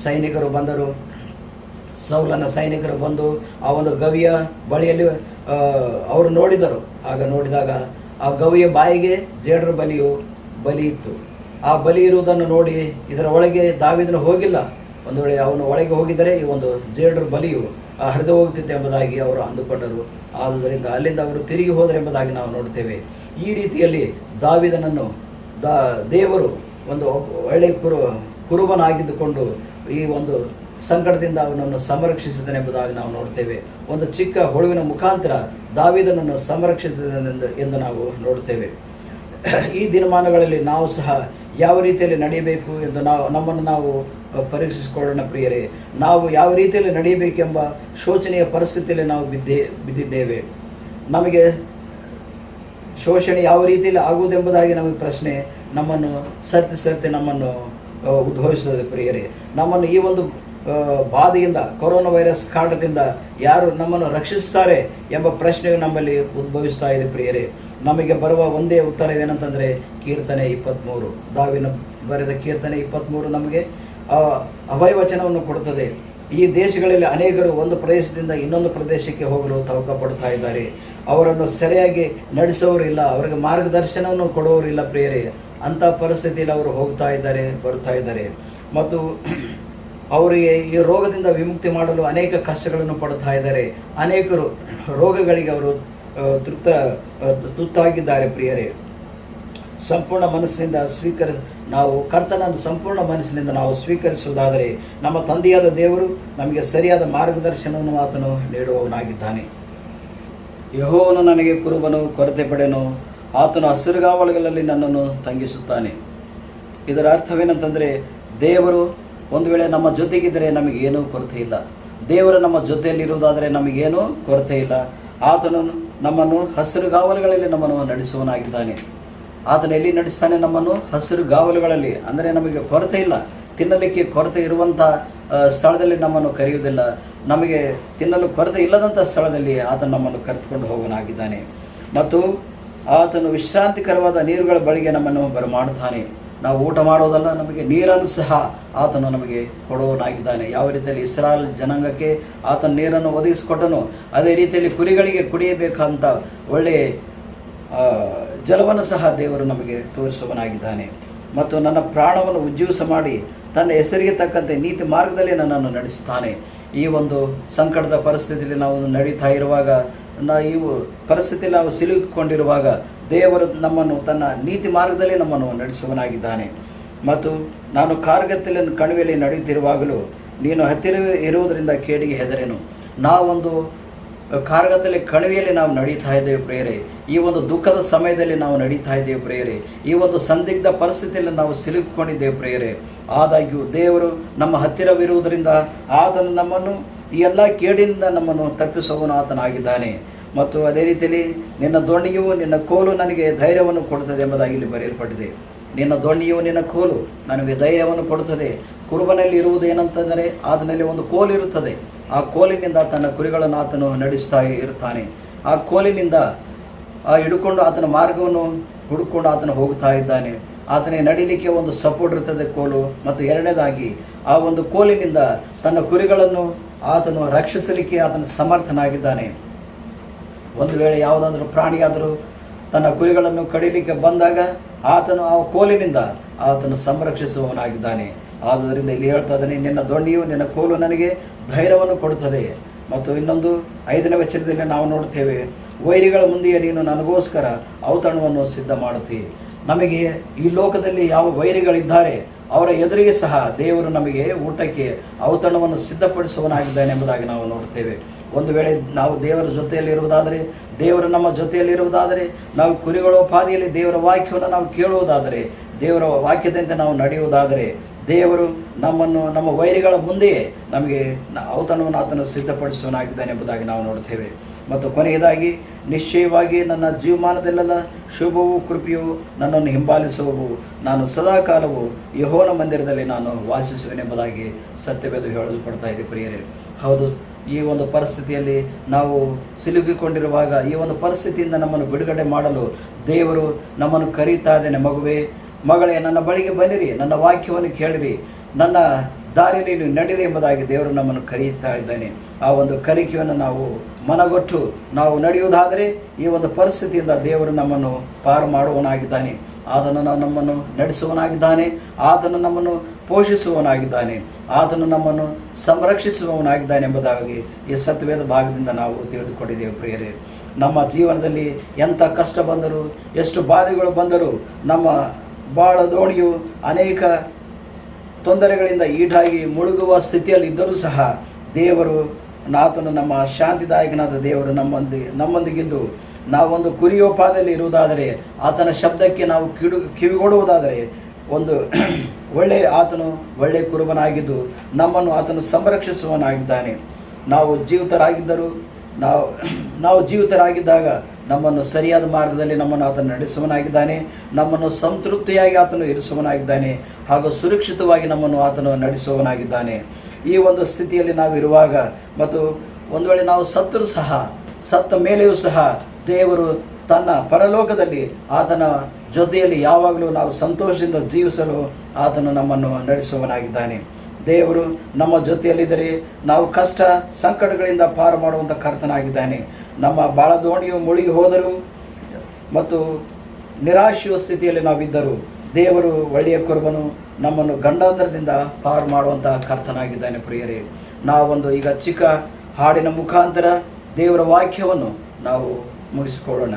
ಸೈನಿಕರು ಬಂದರು, ಸೌಲನ ಸೈನಿಕರು ಬಂದು ಆ ಒಂದು ಗವಿಯ ಬಳಿಯಲ್ಲಿ ಅವರು ನೋಡಿದರು. ಆಗ ನೋಡಿದಾಗ ಆ ಗವಿಯ ಬಾಯಿಗೆ ಜೇಡರ ಬಲಿ ಇತ್ತು. ಆ ಬಲಿ ಇರುವುದನ್ನು ನೋಡಿ ಇದರ ಒಳಗೆ ದಾವೀದನು ಹೋಗಿಲ್ಲ, ಒಂದು ವೇಳೆ ಅವನು ಒಳಗೆ ಹೋಗಿದ್ದರೆ ಈ ಒಂದು ಜೇಡರ ಬಲಿಯು ಹರಿದು ಹೋಗುತ್ತಿತ್ತು ಎಂಬುದಾಗಿ ಅವರು ಅಂದುಕೊಂಡರು. ಆದುದರಿಂದ ಅಲ್ಲಿಂದ ಅವರು ತಿರುಗಿ ಹೋದರು ಎಂಬುದಾಗಿ ನಾವು ನೋಡ್ತೇವೆ. ಈ ರೀತಿಯಲ್ಲಿ ದಾವೀದನನ್ನು ದೇವರು ಒಂದು ಒಳ್ಳೆಯ ಕುರುಬನಾಗಿದ್ದುಕೊಂಡು ಈ ಒಂದು ಸಂಕಟದಿಂದ ಅವನನ್ನು ಸಂರಕ್ಷಿಸಿದನೆಂಬುದಾಗಿ ನಾವು ನೋಡ್ತೇವೆ. ಒಂದು ಚಿಕ್ಕ ಹುಳುವಿನ ಮುಖಾಂತರ ದಾವೀದನನ್ನು ಸಂರಕ್ಷಿಸಿದನೆಂದು ಎಂದು ನಾವು ನೋಡ್ತೇವೆ. ಈ ದಿನಮಾನಗಳಲ್ಲಿ ನಾವು ಸಹ ಯಾವ ರೀತಿಯಲ್ಲಿ ನಡೆಯಬೇಕು ಎಂದು ನಮ್ಮನ್ನು ನಾವು ಪರೀಕ್ಷಿಸಿಕೊಳ್ಳೋಣ ಪ್ರಿಯರೇ. ನಾವು ಯಾವ ರೀತಿಯಲ್ಲಿ ನಡೆಯಬೇಕೆಂಬ ಶೋಚನೀಯ ಪರಿಸ್ಥಿತಿಯಲ್ಲಿ ನಾವು ಬಿದ್ದಿದ್ದೇವೆ. ನಮಗೆ ಶೋಷಣೆ ಯಾವ ರೀತಿಯಲ್ಲಿ ಆಗುವುದೆಂಬುದಾಗಿ ನಮಗೆ ಪ್ರಶ್ನೆ ನಮ್ಮನ್ನು ಸತ್ಯ ನಮ್ಮನ್ನು ಉದ್ಭವಿಸುತ್ತದೆ ಪ್ರಿಯರೇ. ನಮ್ಮನ್ನು ಈ ಒಂದು ಬಾಧೆಯಿಂದ, ಕೊರೋನಾ ವೈರಸ್ ಕಾಟದಿಂದ ಯಾರು ನಮ್ಮನ್ನು ರಕ್ಷಿಸ್ತಾರೆ ಎಂಬ ಪ್ರಶ್ನೆಯು ನಮ್ಮಲ್ಲಿ ಉದ್ಭವಿಸ್ತಾ ಇದೆ ಪ್ರಿಯರೇ. ನಮಗೆ ಬರುವ ಒಂದೇ ಉತ್ತರವೇನಂತಂದರೆ ಕೀರ್ತನೆ 23. ದಾವೀದನು ಬರೆದ ಕೀರ್ತನೆ 23 ನಮಗೆ ಅಭಯವಚನವನ್ನು ಕೊಡುತ್ತದೆ. ಈ ದೇಶಗಳಲ್ಲಿ ಅನೇಕರು ಒಂದು ಪ್ರದೇಶದಿಂದ ಇನ್ನೊಂದು ಪ್ರದೇಶಕ್ಕೆ ಹೋಗಲು ತವಕ ಪಡ್ತಾ ಇದ್ದಾರೆ. ಅವರನ್ನು ಸರಿಯಾಗಿ ನಡೆಸೋರು ಇಲ್ಲ, ಅವರಿಗೆ ಮಾರ್ಗದರ್ಶನವನ್ನು ಕೊಡುವವರು ಇಲ್ಲ ಪ್ರಿಯರೇ. ಅಂಥ ಪರಿಸ್ಥಿತಿಯಲ್ಲಿ ಅವರು ಹೋಗ್ತಾ ಇದ್ದಾರೆ, ಬರ್ತಾ ಇದ್ದಾರೆ. ಮತ್ತು ಅವರಿಗೆ ಈ ರೋಗದಿಂದ ವಿಮುಕ್ತಿ ಮಾಡಲು ಅನೇಕ ಕಷ್ಟಗಳನ್ನು ಪಡ್ತಾ ಇದ್ದಾರೆ. ಅನೇಕರು ರೋಗಗಳಿಗೆ ಅವರು ತುತ್ತಾಗಿದ್ದಾರೆ ಪ್ರಿಯರೇ. ಸಂಪೂರ್ಣ ಮನಸ್ಸಿನಿಂದ ನಾವು ಕರ್ತನನ್ನು ಸಂಪೂರ್ಣ ಮನಸ್ಸಿನಿಂದ ನಾವು ಸ್ವೀಕರಿಸುವುದಾದರೆ ನಮ್ಮ ತಂದೆಯಾದ ದೇವರು ನಮಗೆ ಸರಿಯಾದ ಮಾರ್ಗದರ್ಶನವನ್ನು ಆತನು ನೀಡುವವನಾಗಿದ್ದಾನೆ. ಯೆಹೋವನು ನನಗೆ ಕುರುಬನು, ಕೊರತೆ ಪಡೆನು. ಆತನು ಹಸಿರುಗಾವಲುಗಳಲ್ಲಿ ನನ್ನನ್ನು ತಂಗಿಸುತ್ತಾನೆ. ಇದರ ಅರ್ಥವೇನಂತಂದರೆ, ದೇವರು ಒಂದು ವೇಳೆ ನಮ್ಮ ಜೊತೆಗಿದ್ದರೆ ನಮಗೇನೂ ಕೊರತೆ ಇಲ್ಲ. ದೇವರು ನಮ್ಮ ಜೊತೆಯಲ್ಲಿರುವುದಾದರೆ ನಮಗೇನೂ ಕೊರತೆ ಇಲ್ಲ. ಆತನು ನಮ್ಮನ್ನು ಹಸಿರುಗಾವಲುಗಳಲ್ಲಿ ನಮ್ಮನ್ನು ನಡೆಸುವನಾಗಿದ್ದಾನೆ. ಆತನು ಎಲ್ಲಿ ನಡೆಸ್ತಾನೆ? ನಮ್ಮನ್ನು ಹಸಿರುಗಾವಲುಗಳಲ್ಲಿ. ಅಂದರೆ ನಮಗೆ ಕೊರತೆ ಇಲ್ಲ, ತಿನ್ನಲಿಕ್ಕೆ ಕೊರತೆ ಇರುವಂಥ ಸ್ಥಳದಲ್ಲಿ ನಮ್ಮನ್ನು ಕರೆಯುವುದಿಲ್ಲ. ನಮಗೆ ತಿನ್ನಲು ಕೊರತೆ ಇಲ್ಲದಂಥ ಸ್ಥಳದಲ್ಲಿ ಆತನು ನಮ್ಮನ್ನು ಕರೆದುಕೊಂಡು ಹೋಗನಾಗಿದ್ದಾನೆ. ಮತ್ತು ಆತನು ವಿಶ್ರಾಂತಿಕರವಾದ ನೀರುಗಳ ಬಳಿಗೆ ನಮ್ಮನ್ನು ಬರಮಾಡುತ್ತಾನೆ. ನಾವು ಊಟ ಮಾಡೋದಲ್ಲ, ನಮಗೆ ನೀರನ್ನು ಸಹ ಆತನು ನಮಗೆ ಕೊಡುವನಾಗಿದ್ದಾನೆ. ಯಾವ ರೀತಿಯಲ್ಲಿ ಇಸ್ರಾಯೇಲ್ ಜನಾಂಗಕ್ಕೆ ಆತನ ನೀರನ್ನು ಒದಗಿಸಿಕೊಟ್ಟನು, ಅದೇ ರೀತಿಯಲ್ಲಿ ಕುರಿಗಳಿಗೆ ಕುಡಿಯಬೇಕಂತ ಒಳ್ಳೆಯ ಜಲವನ್ನು ಸಹ ದೇವರು ನಮಗೆ ತೋರಿಸುವನಾಗಿದ್ದಾನೆ. ಮತ್ತು ನನ್ನ ಪ್ರಾಣವನ್ನು ಉಜ್ಜೀವಿಸ ಮಾಡಿ ತನ್ನ ಹೆಸರಿಗೆ ತಕ್ಕಂತೆ ನೀತಿ ಮಾರ್ಗದಲ್ಲಿ ನನ್ನನ್ನು ನಡೆಸುತ್ತಾನೆ. ಈ ಒಂದು ಸಂಕಟದ ಪರಿಸ್ಥಿತಿಯಲ್ಲಿ ನಾವು ನಡೀತಾ ಇರುವಾಗ, ಈ ಪರಿಸ್ಥಿತಿಯಲ್ಲಿ ನಾವು ಸಿಲುಕಿಕೊಂಡಿರುವಾಗ ದೇವರು ನಮ್ಮನ್ನು ತನ್ನ ನೀತಿ ಮಾರ್ಗದಲ್ಲಿ ನಮ್ಮನ್ನು ನಡೆಸುವನಾಗಿದ್ದಾನೆ. ಮತ್ತು ನಾನು ಕಾರ್ಗತ್ತಲಿನ ಕಣಿವೆಯಲ್ಲಿ ನಡೆಯುತ್ತಿರುವಾಗಲೂ ನೀನು ಹತ್ತಿರ ಇರುವುದರಿಂದ ಕೇಡಿಗೆ ಹೆದರೆನು. ನಾವೊಂದು ಕಾರ್ಗತ್ತಲೆ ಕಣಿವೆಯಲ್ಲಿ ನಾವು ನಡೀತಾ ಇದ್ದೇವೆ ಪ್ರಿಯರೇ. ಈ ಒಂದು ದುಃಖದ ಸಮಯದಲ್ಲಿ ನಾವು ನಡೀತಾ ಇದ್ದೇವೆ ಪ್ರಿಯರೇ. ಈ ಒಂದು ಸಂದಿಗ್ಧ ಪರಿಸ್ಥಿತಿಯಲ್ಲಿ ನಾವು ಸಿಲುಕಿಕೊಂಡಿದ್ದೇವೆ ಪ್ರಿಯರೇ. ಆದಾಗ್ಯೂ ದೇವರು ನಮ್ಮ ಹತ್ತಿರವಿರುವುದರಿಂದ ಆತನು ನಮ್ಮನ್ನು ಈ ಎಲ್ಲ ಕೇಡಿನಿಂದ ನಮ್ಮನ್ನು ತಪ್ಪಿಸುವವನು ಆತನಾಗಿದ್ದಾನೆ. ಮತ್ತು ಅದೇ ರೀತಿಯಲ್ಲಿ ನಿನ್ನ ದೋಣಿಯು ನಿನ್ನ ಕೋಲು ನನಗೆ ಧೈರ್ಯವನ್ನು ಕೊಡುತ್ತದೆ ಎಂಬುದಾಗಿ ಇಲ್ಲಿ ಬರೆಯಲ್ಪಟ್ಟಿದೆ. ನಿನ್ನ ದೋಣಿಯು ನಿನ್ನ ಕೋಲು ನನಗೆ ಧೈರ್ಯವನ್ನು ಕೊಡುತ್ತದೆ. ಕುರುಬನಲ್ಲಿ ಇರುವುದು ಏನಂತಂದರೆ, ಆತನಲ್ಲಿ ಒಂದು ಕೋಲು ಇರುತ್ತದೆ. ಆ ಕೋಲಿನಿಂದ ತನ್ನ ಕುರಿಗಳನ್ನು ಆತನು ನಡೆಸ್ತಾ ಇರ್ತಾನೆ. ಆ ಕೋಲಿನಿಂದ ಹಿಡ್ಕೊಂಡು ಆತನ ಮಾರ್ಗವನ್ನು ಹುಡುಕೊಂಡು ಆತನು ಹೋಗ್ತಾ ಇದ್ದಾನೆ. ಆತನಿಗೆ ನಡಿಲಿಕ್ಕೆ ಒಂದು ಸಪೋರ್ಟ್ ಇರ್ತದೆ ಕೋಲು. ಮತ್ತು ಎರಡನೇದಾಗಿ ಆ ಒಂದು ಕೋಲಿನಿಂದ ತನ್ನ ಕುರಿಗಳನ್ನು ಆತನು ರಕ್ಷಿಸಲಿಕ್ಕೆ ಆತನು ಸಮರ್ಥನಾಗಿದ್ದಾನೆ. ಒಂದು ವೇಳೆ ಯಾವುದಾದ್ರೂ ಪ್ರಾಣಿಯಾದರೂ ತನ್ನ ಕುರಿಗಳನ್ನು ಕಡಿಲಿಕ್ಕೆ ಬಂದಾಗ ಆತನು ಆ ಕೋಲಿನಿಂದ ಆತನು ಸಂರಕ್ಷಿಸುವವನಾಗಿದ್ದಾನೆ. ಆದ್ದರಿಂದ ಇಲ್ಲಿ ಹೇಳ್ತಾ ಇದ್ದಾನೆ, ನಿನ್ನ ದೊಣ್ಣೆಯು ನಿನ್ನ ಕೋಲು ನನಗೆ ಧೈರ್ಯವನ್ನು ಕೊಡುತ್ತದೆ. ಮತ್ತು ಇನ್ನೊಂದು 5ನೇ ವಚನದಲ್ಲಿ ನಾವು ನೋಡ್ತೇವೆ, ವೈರಿಗಳ ಮುಂದೆಯೇ ನೀನು ನನಗೋಸ್ಕರ ಔತಣವನ್ನು ಸಿದ್ಧ ಮಾಡುತ್ತಿ. ನಮಗೆ ಈ ಲೋಕದಲ್ಲಿ ಯಾವ ವೈರಿಗಳಿದ್ದಾರೆ ಅವರ ಎದುರಿಗೆ ಸಹ ದೇವರು ನಮಗೆ ಊಟಕ್ಕೆ ಔತಣವನ್ನು ಸಿದ್ಧಪಡಿಸುವನಾಗಿದ್ದಾನೆ ಎಂಬುದಾಗಿ ನಾವು ನೋಡ್ತೇವೆ. ಒಂದು ವೇಳೆ ನಾವು ದೇವರ ಜೊತೆಯಲ್ಲಿರುವುದಾದರೆ, ದೇವರು ನಮ್ಮ ಜೊತೆಯಲ್ಲಿರುವುದಾದರೆ, ನಾವು ಕುರಿಗಳೋಪಾದಿಯಲ್ಲಿ ದೇವರ ವಾಕ್ಯವನ್ನು ನಾವು ಕೇಳುವುದಾದರೆ, ದೇವರ ವಾಕ್ಯದಂತೆ ನಾವು ನಡೆಯುವುದಾದರೆ, ದೇವರು ನಮ್ಮನ್ನು ನಮ್ಮ ವೈರಿಗಳ ಮುಂದೆಯೇ ನಮಗೆ ಔತಣವನ್ನು ಆತನು ಸಿದ್ಧಪಡಿಸುವನಾಗಿದ್ದಾನೆ ಎಂಬುದಾಗಿ ನಾವು ನೋಡ್ತೇವೆ. ಮತ್ತು ಕೊನೆಯದಾಗಿ, ನಿಶ್ಚಯವಾಗಿ ನನ್ನ ಜೀವಮಾನದಲ್ಲೆಲ್ಲ ಶುಭವೂ ಕೃಪೆಯೂ ನನ್ನನ್ನು ಹಿಂಬಾಲಿಸುವವು. ನಾನು ಸದಾಕಾಲವು ಯೆಹೋವನ ಮಂದಿರದಲ್ಲಿ ನಾನು ವಾಸಿಸುವೆನೆಂಬುದಾಗಿ ಸತ್ಯವೇದ ಹೇಳಲ್ಪಡ್ತಾ ಇದೆ ಪ್ರಿಯರೇ. ಹೌದು, ಈ ಒಂದು ಪರಿಸ್ಥಿತಿಯಲ್ಲಿ ನಾವು ಸಿಲುಕಿಕೊಂಡಿರುವಾಗ, ಈ ಒಂದು ಪರಿಸ್ಥಿತಿಯಿಂದ ನಮ್ಮನ್ನು ಬಿಡುಗಡೆ ಮಾಡಲು ದೇವರು ನಮ್ಮನ್ನು ಕರೀತಾ ಇದ್ದಾನೆ. ಮಗುವೇ, ಮಗಳೇ, ನನ್ನ ಬಳಿಗೆ ಬನ್ನಿರಿ, ನನ್ನ ವಾಕ್ಯವನ್ನು ಕೇಳಿರಿ, ನನ್ನ ದಾರಿಯಲ್ಲಿ ನೀವು ನಡೀರಿ ಎಂಬುದಾಗಿ ದೇವರು ನಮ್ಮನ್ನು ಕರೆಯುತ್ತಾ ಇದ್ದಾನೆ. ಆ ಒಂದು ಕರಿಕೆಯನ್ನು ನಾವು ಮನಗೊಟ್ಟು ನಾವು ನಡೆಯುವುದಾದರೆ ಈ ಒಂದು ಪರಿಸ್ಥಿತಿಯಿಂದ ದೇವರು ನಮ್ಮನ್ನು ಪಾರು ಮಾಡುವವನಾಗಿದ್ದಾನೆ. ಆತನು ನಮ್ಮನ್ನು ನಡೆಸುವವನಾಗಿದ್ದಾನೆ. ಆತನು ನಮ್ಮನ್ನು ಪೋಷಿಸುವವನಾಗಿದ್ದಾನೆ. ಆತನು ನಮ್ಮನ್ನು ಸಂರಕ್ಷಿಸುವವನಾಗಿದ್ದಾನೆ ಎಂಬುದಾಗಿ ಈ ಸತ್ಯವೇದ ಭಾಗದಿಂದ ನಾವು ತಿಳಿದುಕೊಂಡಿದ್ದೇವೆ ಪ್ರಿಯರೇ. ನಮ್ಮ ಜೀವನದಲ್ಲಿ ಎಂಥ ಕಷ್ಟ ಬಂದರೂ, ಎಷ್ಟು ಬಾಧೆಗಳು ಬಂದರೂ, ನಮ್ಮ ಬಾಳ ದೋಣಿಯು ಅನೇಕ ತೊಂದರೆಗಳಿಂದ ಈಡಾಗಿ ಮುಳುಗುವ ಸ್ಥಿತಿಯಲ್ಲಿ ಇದ್ದರೂ ಸಹ ದೇವರು, ಆತನು ನಮ್ಮ ಶಾಂತಿದಾಯಕನಾದ ದೇವರು ನಮ್ಮೊಂದಿಗಿದ್ದು ನಾವೊಂದು ಕುರಿಯೋಪಾದಲ್ಲಿ ಇರುವುದಾದರೆ, ಆತನ ಶಬ್ದಕ್ಕೆ ನಾವು ಕಿವಿಗೊಡುವುದಾದರೆ, ಒಂದು ಆತನು ಒಳ್ಳೆಯ ಕುರುಬನಾಗಿದ್ದು ನಮ್ಮನ್ನು ಆತನು ಸಂರಕ್ಷಿಸುವವನಾಗಿದ್ದಾನೆ. ನಾವು ಜೀವಿತರಾಗಿದ್ದಾಗ ನಮ್ಮನ್ನು ಸರಿಯಾದ ಮಾರ್ಗದಲ್ಲಿ ನಮ್ಮನ್ನು ಆತನು ನಡೆಸುವನಾಗಿದ್ದಾನೆ. ನಮ್ಮನ್ನು ಸಂತೃಪ್ತಿಯಾಗಿ ಆತನು ಇರಿಸುವನಾಗಿದ್ದಾನೆ. ಹಾಗೂ ಸುರಕ್ಷಿತವಾಗಿ ನಮ್ಮನ್ನು ಆತನು ನಡೆಸುವವನಾಗಿದ್ದಾನೆ. ಈ ಒಂದು ಸ್ಥಿತಿಯಲ್ಲಿ ನಾವು ಇರುವಾಗ, ಮತ್ತು ಒಂದು ವೇಳೆ ನಾವು ಸತ್ತರೂ ಸಹ, ಸತ್ತ ಮೇಲೆಯೂ ಸಹ ದೇವರು ತನ್ನ ಪರಲೋಕದಲ್ಲಿ ಆತನ ಜೊತೆಯಲ್ಲಿ ಯಾವಾಗಲೂ ನಾವು ಸಂತೋಷದಿಂದ ಜೀವಿಸಲು ಆತನು ನಮ್ಮನ್ನು ನಡೆಸುವವನಾಗಿದ್ದಾನೆ. ದೇವರು ನಮ್ಮ ಜೊತೆಯಲ್ಲಿದ್ದರೆ ನಾವು ಕಷ್ಟ ಸಂಕಟಗಳಿಂದ ಪಾರು ಮಾಡುವಂಥ ಕರ್ತನಾಗಿದ್ದಾನೆ. ನಮ್ಮ ಬಾಳ ದೋಣಿಯು ಮುಳುಗಿ ಹೋದರೂ ಮತ್ತು ನಿರಾಶೆಯ ಸ್ಥಿತಿಯಲ್ಲಿ ನಾವಿದ್ದರೂ ದೇವರು ಒಳ್ಳೆಯ ಕುರುಬನು, ನಮ್ಮನ್ನು ಗಂಡಾಂತರದಿಂದ ಪಾರು ಮಾಡುವಂಥ ಕರ್ತನಾಗಿದ್ದಾನೆ ಪ್ರಿಯರೇ. ನಾವೊಂದು ಈಗ ಚಿಕ್ಕ ಹಾಡಿನ ಮುಖಾಂತರ ದೇವರ ವಾಕ್ಯವನ್ನು ನಾವು ಮುಗಿಸಿಕೊಳ್ಳೋಣ.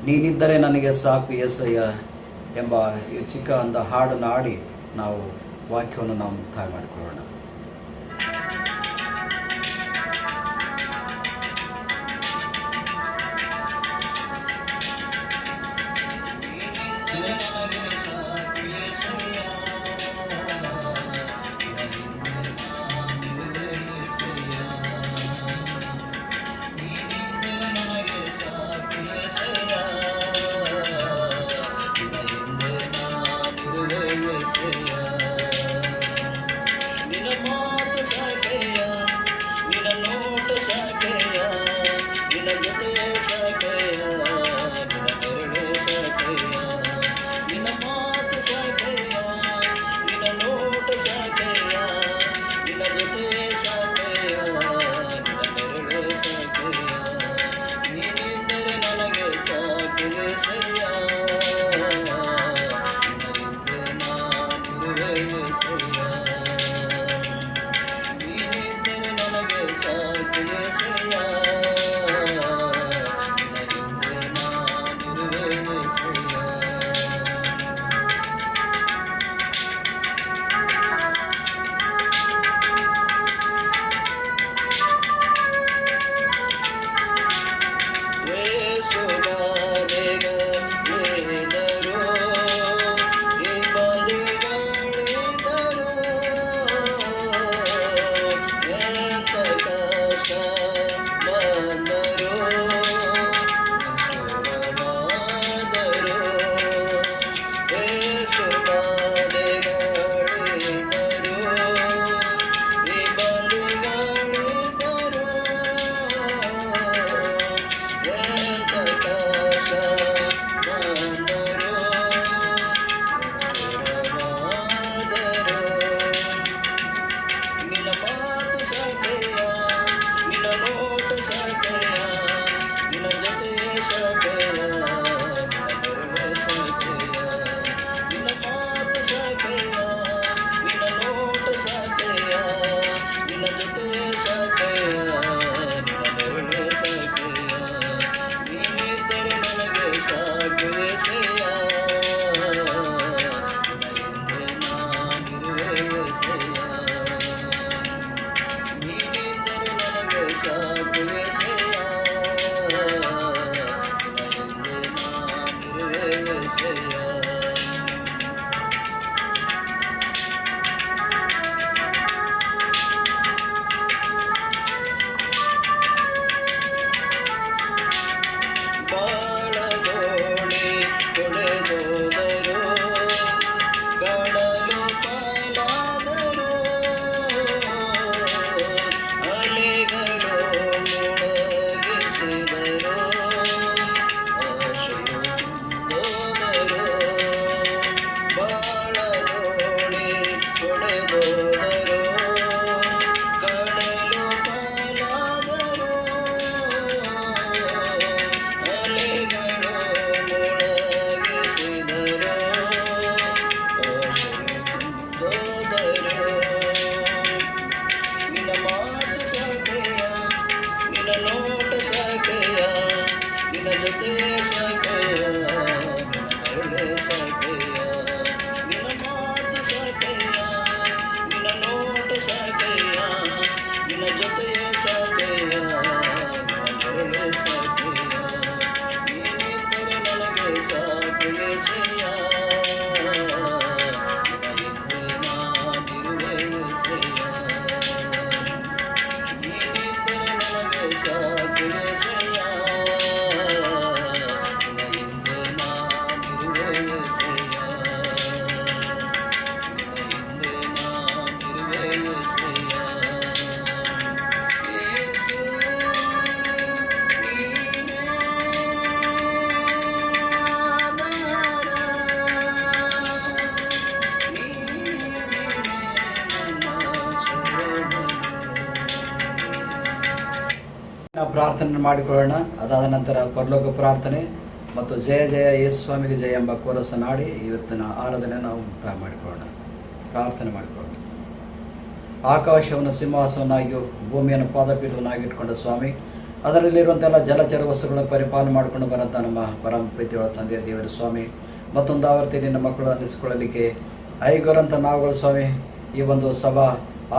ನೀನಿದ್ದರೆ ನನಗೆ ಸಾಕು ಯೆಸಯ್ಯ ಎಂಬ ಈ ಚಿಕ್ಕ ಒಂದು ಹಾಡನ್ನು ಹಾಡಿ ನಾವು ವಾಕ್ಯವನ್ನು ನಾವು ಮುಕ್ತಾಯ ಮಾಡಿಕೊಳ್ಳೋಣ. ನಾವು ಪ್ರಾರ್ಥನೆ ಮಾಡಿಕೊಳ್ಳೋಣ. ಅದಾದ ನಂತರ ಪರಲೋಕ ಪ್ರಾರ್ಥನೆ ಮತ್ತು ಜಯ ಜಯ ಯೇಸು ಸ್ವಾಮಿಗೆ ಜಯ ಎಂಬ ಕೋರಸನ್ನು ಹಾಡಿ ಇವತ್ತಿನ ಆರಾಧನೆ ನಾವು ಮುಕ್ತಾಯ ಮಾಡಿಕೊಳ್ಳೋಣ. ಪ್ರಾರ್ಥನೆ ಮಾಡಿಕೊಳ್ಳೋಣ. ಆಕಾಶವನ್ನು ಸಿಂಹಾಸವನ್ನಾಗಿಯೂ ಭೂಮಿಯನ್ನು ಪಾದಪೀಠವನ್ನಾಗಿಟ್ಕೊಂಡ ಸ್ವಾಮಿ, ಅದರಲ್ಲಿರುವಂತೆಲ್ಲ ಜಲಚರ ವಸ್ತುಗಳನ್ನು ಪರಿಪಾಲನೆ ಮಾಡಿಕೊಂಡು ಬರಂತ ನಮ್ಮ ಪರಮ ಪ್ರೀತಿಯೊಳ ತಂದೆಯ ದೇವರ ಸ್ವಾಮಿ, ಮತ್ತೊಂದು ಆವರ್ತಿ ನಿನ್ನ ಮಕ್ಕಳು ಅನ್ನಿಸಿಕೊಳ್ಳಲಿಕ್ಕೆ ಐಗೋರಂತ ನಾವುಗಳು ಸ್ವಾಮಿ ಈ ಒಂದು ಸಭಾ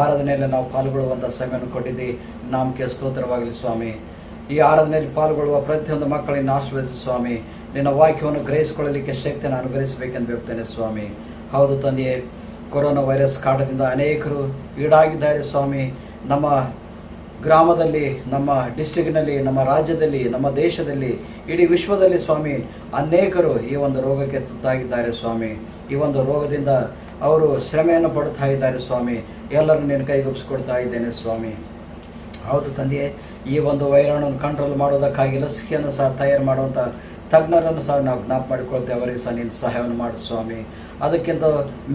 ಆರಾಧನೆಯಲ್ಲಿ ನಾವು ಪಾಲ್ಗೊಳ್ಳುವಂಥ ಸಮಯವನ್ನು ಕೊಟ್ಟಿದ್ದೀವಿ. ನಾಮಕ್ಕೆ ಸ್ತೋತ್ರವಾಗಲಿ ಸ್ವಾಮಿ. ಈ ಆರಾಧನೆಯಲ್ಲಿ ಪಾಲ್ಗೊಳ್ಳುವ ಪ್ರತಿಯೊಂದು ಮಕ್ಕಳನ್ನು ಆಶೀರ್ವದಿಸಿ ಸ್ವಾಮಿ, ನಿನ್ನ ವಾಕ್ಯವನ್ನು ಗ್ರಹಿಸಿಕೊಳ್ಳಲಿಕ್ಕೆ ಶಕ್ತಿಯನ್ನು ಅನುಗ್ರಹಿಸಬೇಕೆಂದು ಬೇಡ್ತೇನೆ ಸ್ವಾಮಿ. ಹೌದು ತಂದೆಯೇ, ಕೊರೋನಾ ವೈರಸ್ ಕಾಟದಿಂದ ಅನೇಕರು ಈಡಾಗಿದ್ದಾರೆ ಸ್ವಾಮಿ. ನಮ್ಮ ಗ್ರಾಮದಲ್ಲಿ, ನಮ್ಮ ಡಿಸ್ಟ್ರಿಕ್ಕಿನಲ್ಲಿ, ನಮ್ಮ ರಾಜ್ಯದಲ್ಲಿ, ನಮ್ಮ ದೇಶದಲ್ಲಿ, ಇಡೀ ವಿಶ್ವದಲ್ಲಿ ಸ್ವಾಮಿ ಅನೇಕರು ಈ ಒಂದು ರೋಗಕ್ಕೆ ತುತ್ತಾಗಿದ್ದಾರೆ ಸ್ವಾಮಿ. ಈ ಒಂದು ರೋಗದಿಂದ ಅವರು ಶ್ರಮೆಯನ್ನು ಪಡ್ತಾ ಇದ್ದಾರೆ ಸ್ವಾಮಿ. ಎಲ್ಲರೂ ನಿನ್ನ ಕೈಗೊಪ್ಪಿಸ್ಕೊಡ್ತಾ ಇದ್ದೇನೆ ಸ್ವಾಮಿ. ಹೌದು ತಂದೆಯೇ, ಈ ಒಂದು ವೈರಾಣುವನ್ನು ಕಂಟ್ರೋಲ್ ಮಾಡೋದಕ್ಕಾಗಿ ಲಸಿಕೆಯನ್ನು ಸಹ ತಯಾರು ಮಾಡುವಂಥ ತಜ್ಞರನ್ನು ಸಹ ನಾವು ಜ್ಞಾಪ ಮಾಡಿಕೊಳ್ತೇವೆ. ಅವರಿಗೆ ಸಹ ನಿನ್ನ ಸಹಾಯವನ್ನು ಮಾಡು ಸ್ವಾಮಿ. ಅದಕ್ಕಿಂತ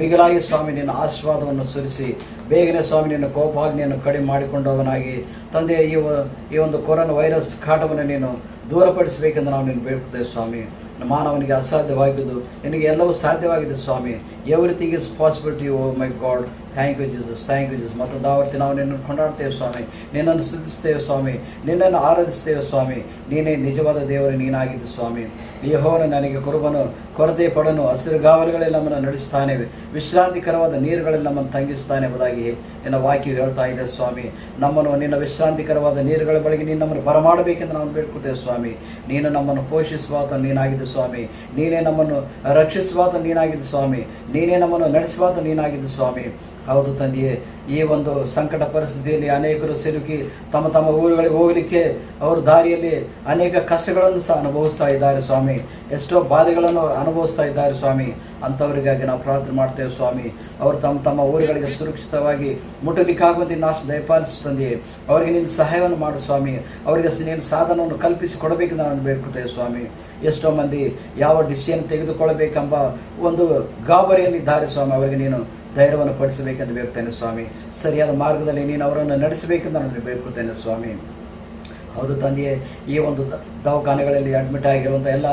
ಮಿಗಿಲಾಗಿ ಸ್ವಾಮಿ ನಿನ್ನ ಆಶೀರ್ವಾದವನ್ನು ಸುರಿಸಿ ಬೇಗನೆ ಸ್ವಾಮಿ ನಿನ್ನ ಕೋಪಾಗ್ನಿಯನ್ನು ಕಡಿಮೆ ಮಾಡಿಕೊಂಡವನಾಗಿ ತಂದೆಯ ಈ ಒಂದು ಕೊರೋನಾ ವೈರಸ್ ಕಾಟವನ್ನು ನೀನು ದೂರಪಡಿಸಬೇಕೆಂದು ನಾವು ನಿನ್ನ ಬೇಡ್ತೇವೆ ಸ್ವಾಮಿ. ಮಾನವನಿಗೆ ಅಸಾಧ್ಯವಾಗಿದ್ದು ನಿನಗೆ ಎಲ್ಲವೂ ಸಾಧ್ಯವಾಗಿದೆ ಸ್ವಾಮಿ. Everything is possible to you, oh my God. Thank you Jesus, thank you Jesus. ಮತ್ತೊಂದು ಆವರ್ತಿ ನಾವು ನಿನ್ನನ್ನು ಕೊಂಡಾಡ್ತೇವೆ ಸ್ವಾಮಿ, ನಿನ್ನನ್ನು ಸ್ತುತಿಸ್ತೇವೆ ಸ್ವಾಮಿ, ನಿನ್ನನ್ನು ಆರಾಧಿಸ್ತೇವೆ ಸ್ವಾಮಿ. ನೀನೇ ನಿಜವಾದ ದೇವರು, ನೀನಾಗಿದ್ದು ಸ್ವಾಮಿ. ಯೆಹೋವನು ನನಗೆ ಕುರುಬನು, ಕೊರತೆ ಪಡನು, ಹಸಿರು ಗಾವಲುಗಳಲ್ಲಿ ನಮ್ಮನ್ನು ನಡೆಸ್ತಾನೆ, ವಿಶ್ರಾಂತಿಕರವಾದ ನೀರುಗಳಲ್ಲಿ ನಮ್ಮನ್ನು ತಂಗಿಸ್ತಾನೆ ಎಂಬುದಾಗಿ ನಿನ್ನ ವಾಕ್ಯ ಹೇಳ್ತಾ ಇದೆ ಸ್ವಾಮಿ. ನಮ್ಮನ್ನು ನಿನ್ನ ವಿಶ್ರಾಂತಿಕರವಾದ ನೀರುಗಳ ಬಳಿಗೆ ನೀನು ನಮ್ಮನ್ನು ಬರಮಾಡಬೇಕೆಂದು ನಾವು ಬೇಡ್ಕೊತೇವೆ ಸ್ವಾಮಿ. ನೀನು ನಮ್ಮನ್ನು ಪೋಷಿಸುವಾತ ನೀನಾಗಿದ್ದು ಸ್ವಾಮಿ, ನೀನೇ ನಮ್ಮನ್ನು ರಕ್ಷಿಸುವಾತ ನೀನಾಗಿದ್ದು ಸ್ವಾಮಿ, ನೀನೇ ನಮ್ಮನ್ನು ನಡೆಸುವಾತ ನೀನಾಗಿದ್ದು ಸ್ವಾಮಿ. ಹೌದು ತಂದೆಯೇ, ಈ ಒಂದು ಸಂಕಟ ಪರಿಸ್ಥಿತಿಯಲ್ಲಿ ಅನೇಕರು ಸಿಲುಕಿ ತಮ್ಮ ತಮ್ಮ ಊರುಗಳಿಗೆ ಹೋಗಲಿಕ್ಕೆ ಅವರು ದಾರಿಯಲ್ಲಿ ಅನೇಕ ಕಷ್ಟಗಳನ್ನು ಸಹ ಅನುಭವಿಸ್ತಾ ಇದ್ದಾರೆ ಸ್ವಾಮಿ. ಎಷ್ಟೋ ಬಾಧೆಗಳನ್ನು ಅನುಭವಿಸ್ತಾ ಇದ್ದಾರೆ ಸ್ವಾಮಿ. ಅಂಥವರಿಗಾಗಿ ನಾವು ಪ್ರಾರ್ಥನೆ ಮಾಡ್ತೇವೆ ಸ್ವಾಮಿ. ಅವರು ತಮ್ಮ ತಮ್ಮ ಊರುಗಳಿಗೆ ಸುರಕ್ಷಿತವಾಗಿ ಮುಟ್ಟಲಿಕ್ಕಾಗುವಂತೆ ನಾಶ ದಯಪಾಲಿಸು ತಂದೆಯೇ. ಅವರಿಗೆ ನೀನು ಸಹಾಯವನ್ನು ಮಾಡು ಸ್ವಾಮಿ. ಅವರಿಗೆ ನೀನು ಸಾಧನವನ್ನು ಕಲ್ಪಿಸಿ ಕೊಡಬೇಕೆಂದು ನಾನು ಬೇಡ್ಕೊಳ್ತೇವೆ ಸ್ವಾಮಿ. ಎಷ್ಟೋ ಮಂದಿ ಯಾವ ಡಿಸಿಷನ್ ತೆಗೆದುಕೊಳ್ಳಬೇಕೆಂಬ ಒಂದು ಗಾಬರಿಯಲ್ಲಿದ್ದಾರೆ ಸ್ವಾಮಿ. ಅವರಿಗೆ ನೀನು ಧೈರ್ಯವನ್ನು ಪಡಿಸಬೇಕೆಂದು ಬೇಡ್ತೇನೆ ಸ್ವಾಮಿ. ಸರಿಯಾದ ಮಾರ್ಗದಲ್ಲಿ ನೀನು ಅವರನ್ನು ನಡೆಸಬೇಕೆಂದು ನಾನು ಬೇಡ್ಕೊಳ್ತೇನೆ ಸ್ವಾಮಿ. ಹೌದು ತಂದೆಯೇ, ಈ ಒಂದು ದವಾಖಾನೆಗಳಲ್ಲಿ ಅಡ್ಮಿಟ್ ಆಗಿರುವಂಥ ಎಲ್ಲ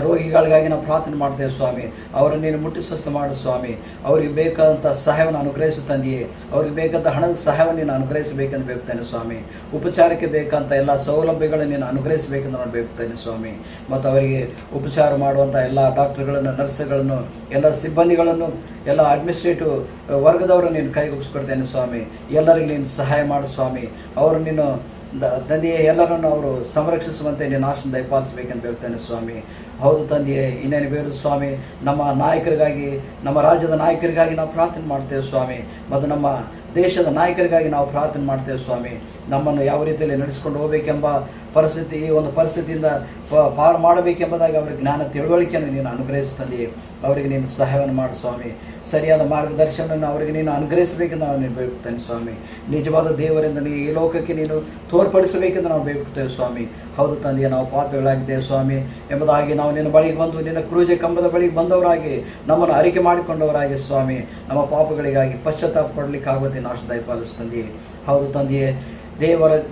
ರೋಗಿಗಳಿಗಾಗಿ ನಾವು ಪ್ರಾರ್ಥನೆ ಮಾಡ್ತೇವೆ ಸ್ವಾಮಿ. ಅವರನ್ನು ನೀನು ಮುಟ್ಟಿ ಸ್ವಸ್ಥ ಮಾಡು ಸ್ವಾಮಿ. ಅವರಿಗೆ ಬೇಕಾದಂಥ ಸಹಾಯವನ್ನು ಅನುಗ್ರಹಿಸು ತಂದೆಯೇ. ಅವ್ರಿಗೆ ಬೇಕಾದ ಹಣದ ಸಹಾಯವನ್ನು ನೀನು ಅನುಗ್ರಹಿಸಬೇಕೆಂದು ಬೇಡ್ತೇನೆ ಸ್ವಾಮಿ. ಉಪಚಾರಕ್ಕೆ ಬೇಕಂತ ಎಲ್ಲ ಸೌಲಭ್ಯಗಳನ್ನು ನೀನು ಅನುಗ್ರಹಿಸಬೇಕೆಂದು ನಾನು ಬೇಡ್ತೇನೆ ಸ್ವಾಮಿ. ಮತ್ತು ಅವರಿಗೆ ಉಪಚಾರ ಮಾಡುವಂಥ ಎಲ್ಲ ಡಾಕ್ಟರ್ಗಳನ್ನು, ನರ್ಸ್ಗಳನ್ನು, ಎಲ್ಲ ಸಿಬ್ಬಂದಿಗಳನ್ನು, ಎಲ್ಲ ಅಡ್ಮಿನಿಸ್ಟ್ರೇಟಿವ್ ವರ್ಗದವರು ನೀನು ಕೈಗೊಪ್ಪಿಸ್ಕೊಡ್ತೇನೆ ಸ್ವಾಮಿ. ಎಲ್ಲರಿಗೆ ನೀನು ಸಹಾಯ ಮಾಡು ಸ್ವಾಮಿ. ಅವರು ನೀನು ತಂದೆಯೇ ಎಲ್ಲರನ್ನು ಅವರು ಸಂರಕ್ಷಿಸುವಂತೆ ನೀನು ಆಶೀರ್ವಾದ ದಯಪಾಲಿಸಬೇಕೆಂದು ಬೇಡ್ತೇನೆ ಸ್ವಾಮಿ. ಹೌದು ತಂದೆಯೇ, ಇನ್ನೇನು ಬೇಡ ಸ್ವಾಮಿ. ನಮ್ಮ ನಾಯಕರಿಗಾಗಿ, ನಮ್ಮ ರಾಜ್ಯದ ನಾಯಕರಿಗಾಗಿ ನಾವು ಪ್ರಾರ್ಥನೆ ಮಾಡ್ತೇವೆ ಸ್ವಾಮಿ. ಮತ್ತು ನಮ್ಮ ದೇಶದ ನಾಯಕರಿಗಾಗಿ ನಾವು ಪ್ರಾರ್ಥನೆ ಮಾಡ್ತೇವೆ ಸ್ವಾಮಿ. ನಮ್ಮನ್ನು ಯಾವ ರೀತಿಯಲ್ಲಿ ನಡೆಸ್ಕೊಂಡು ಹೋಗಬೇಕೆಂಬ ಪರಿಸ್ಥಿತಿ, ಈ ಒಂದು ಪರಿಸ್ಥಿತಿಯಿಂದ ಪಾರು ಮಾಡಬೇಕೆಂಬುದಾಗಿ ಅವರಿಗೆ ಜ್ಞಾನ ತಿಳುವಳಿಕೆಯನ್ನು ನೀನು ಅನುಗ್ರಹಿಸ್ತಂದೆಯೇ. ಅವರಿಗೆ ನೀನು ಸಹಾಯವನ್ನು ಮಾಡು ಸ್ವಾಮಿ. ಸರಿಯಾದ ಮಾರ್ಗದರ್ಶನವನ್ನು ಅವರಿಗೆ ನೀನು ಅನುಗ್ರಹಿಸಬೇಕೆಂದು ನಾವು ನೀನು ಬೇಡ್ತೇನೆ ಸ್ವಾಮಿ. ನಿಜವಾದ ದೇವರಿಂದ ನೀನು ಈ ಲೋಕಕ್ಕೆ ನೀನು ತೋರ್ಪಡಿಸಬೇಕೆಂದು ನಾವು ಬೇಡ್ತೇವೆ ಸ್ವಾಮಿ. ಹೌದು ತಂದೆಯೇ, ನಾವು ಪಾಪಿಗಳಾಗಿದ್ದೇವೆ ಸ್ವಾಮಿ ಎಂಬುದಾಗಿ ನಾವು ನಿನ್ನ ಬಳಿಗೆ ಬಂದು ನಿನ್ನ ಕ್ರೂಜ ಕಂಬದ ಬಳಿಗೆ ಬಂದವರಾಗಿ ನಮ್ಮನ್ನು ಅರಿಕೆ ಮಾಡಿಕೊಂಡವರಾಗಿ ಸ್ವಾಮಿ, ನಮ್ಮ ಪಾಪಗಳಿಗಾಗಿ ಪಶ್ಚಾತ್ತಾಪ ಪಡಲಿಕ್ಕಾಗುತ್ತೆ ನಾಶ ದಯಪಾಲಿಸ್ತಂದೆಯೇ. ಹೌದು ತಂದೆಯೇ,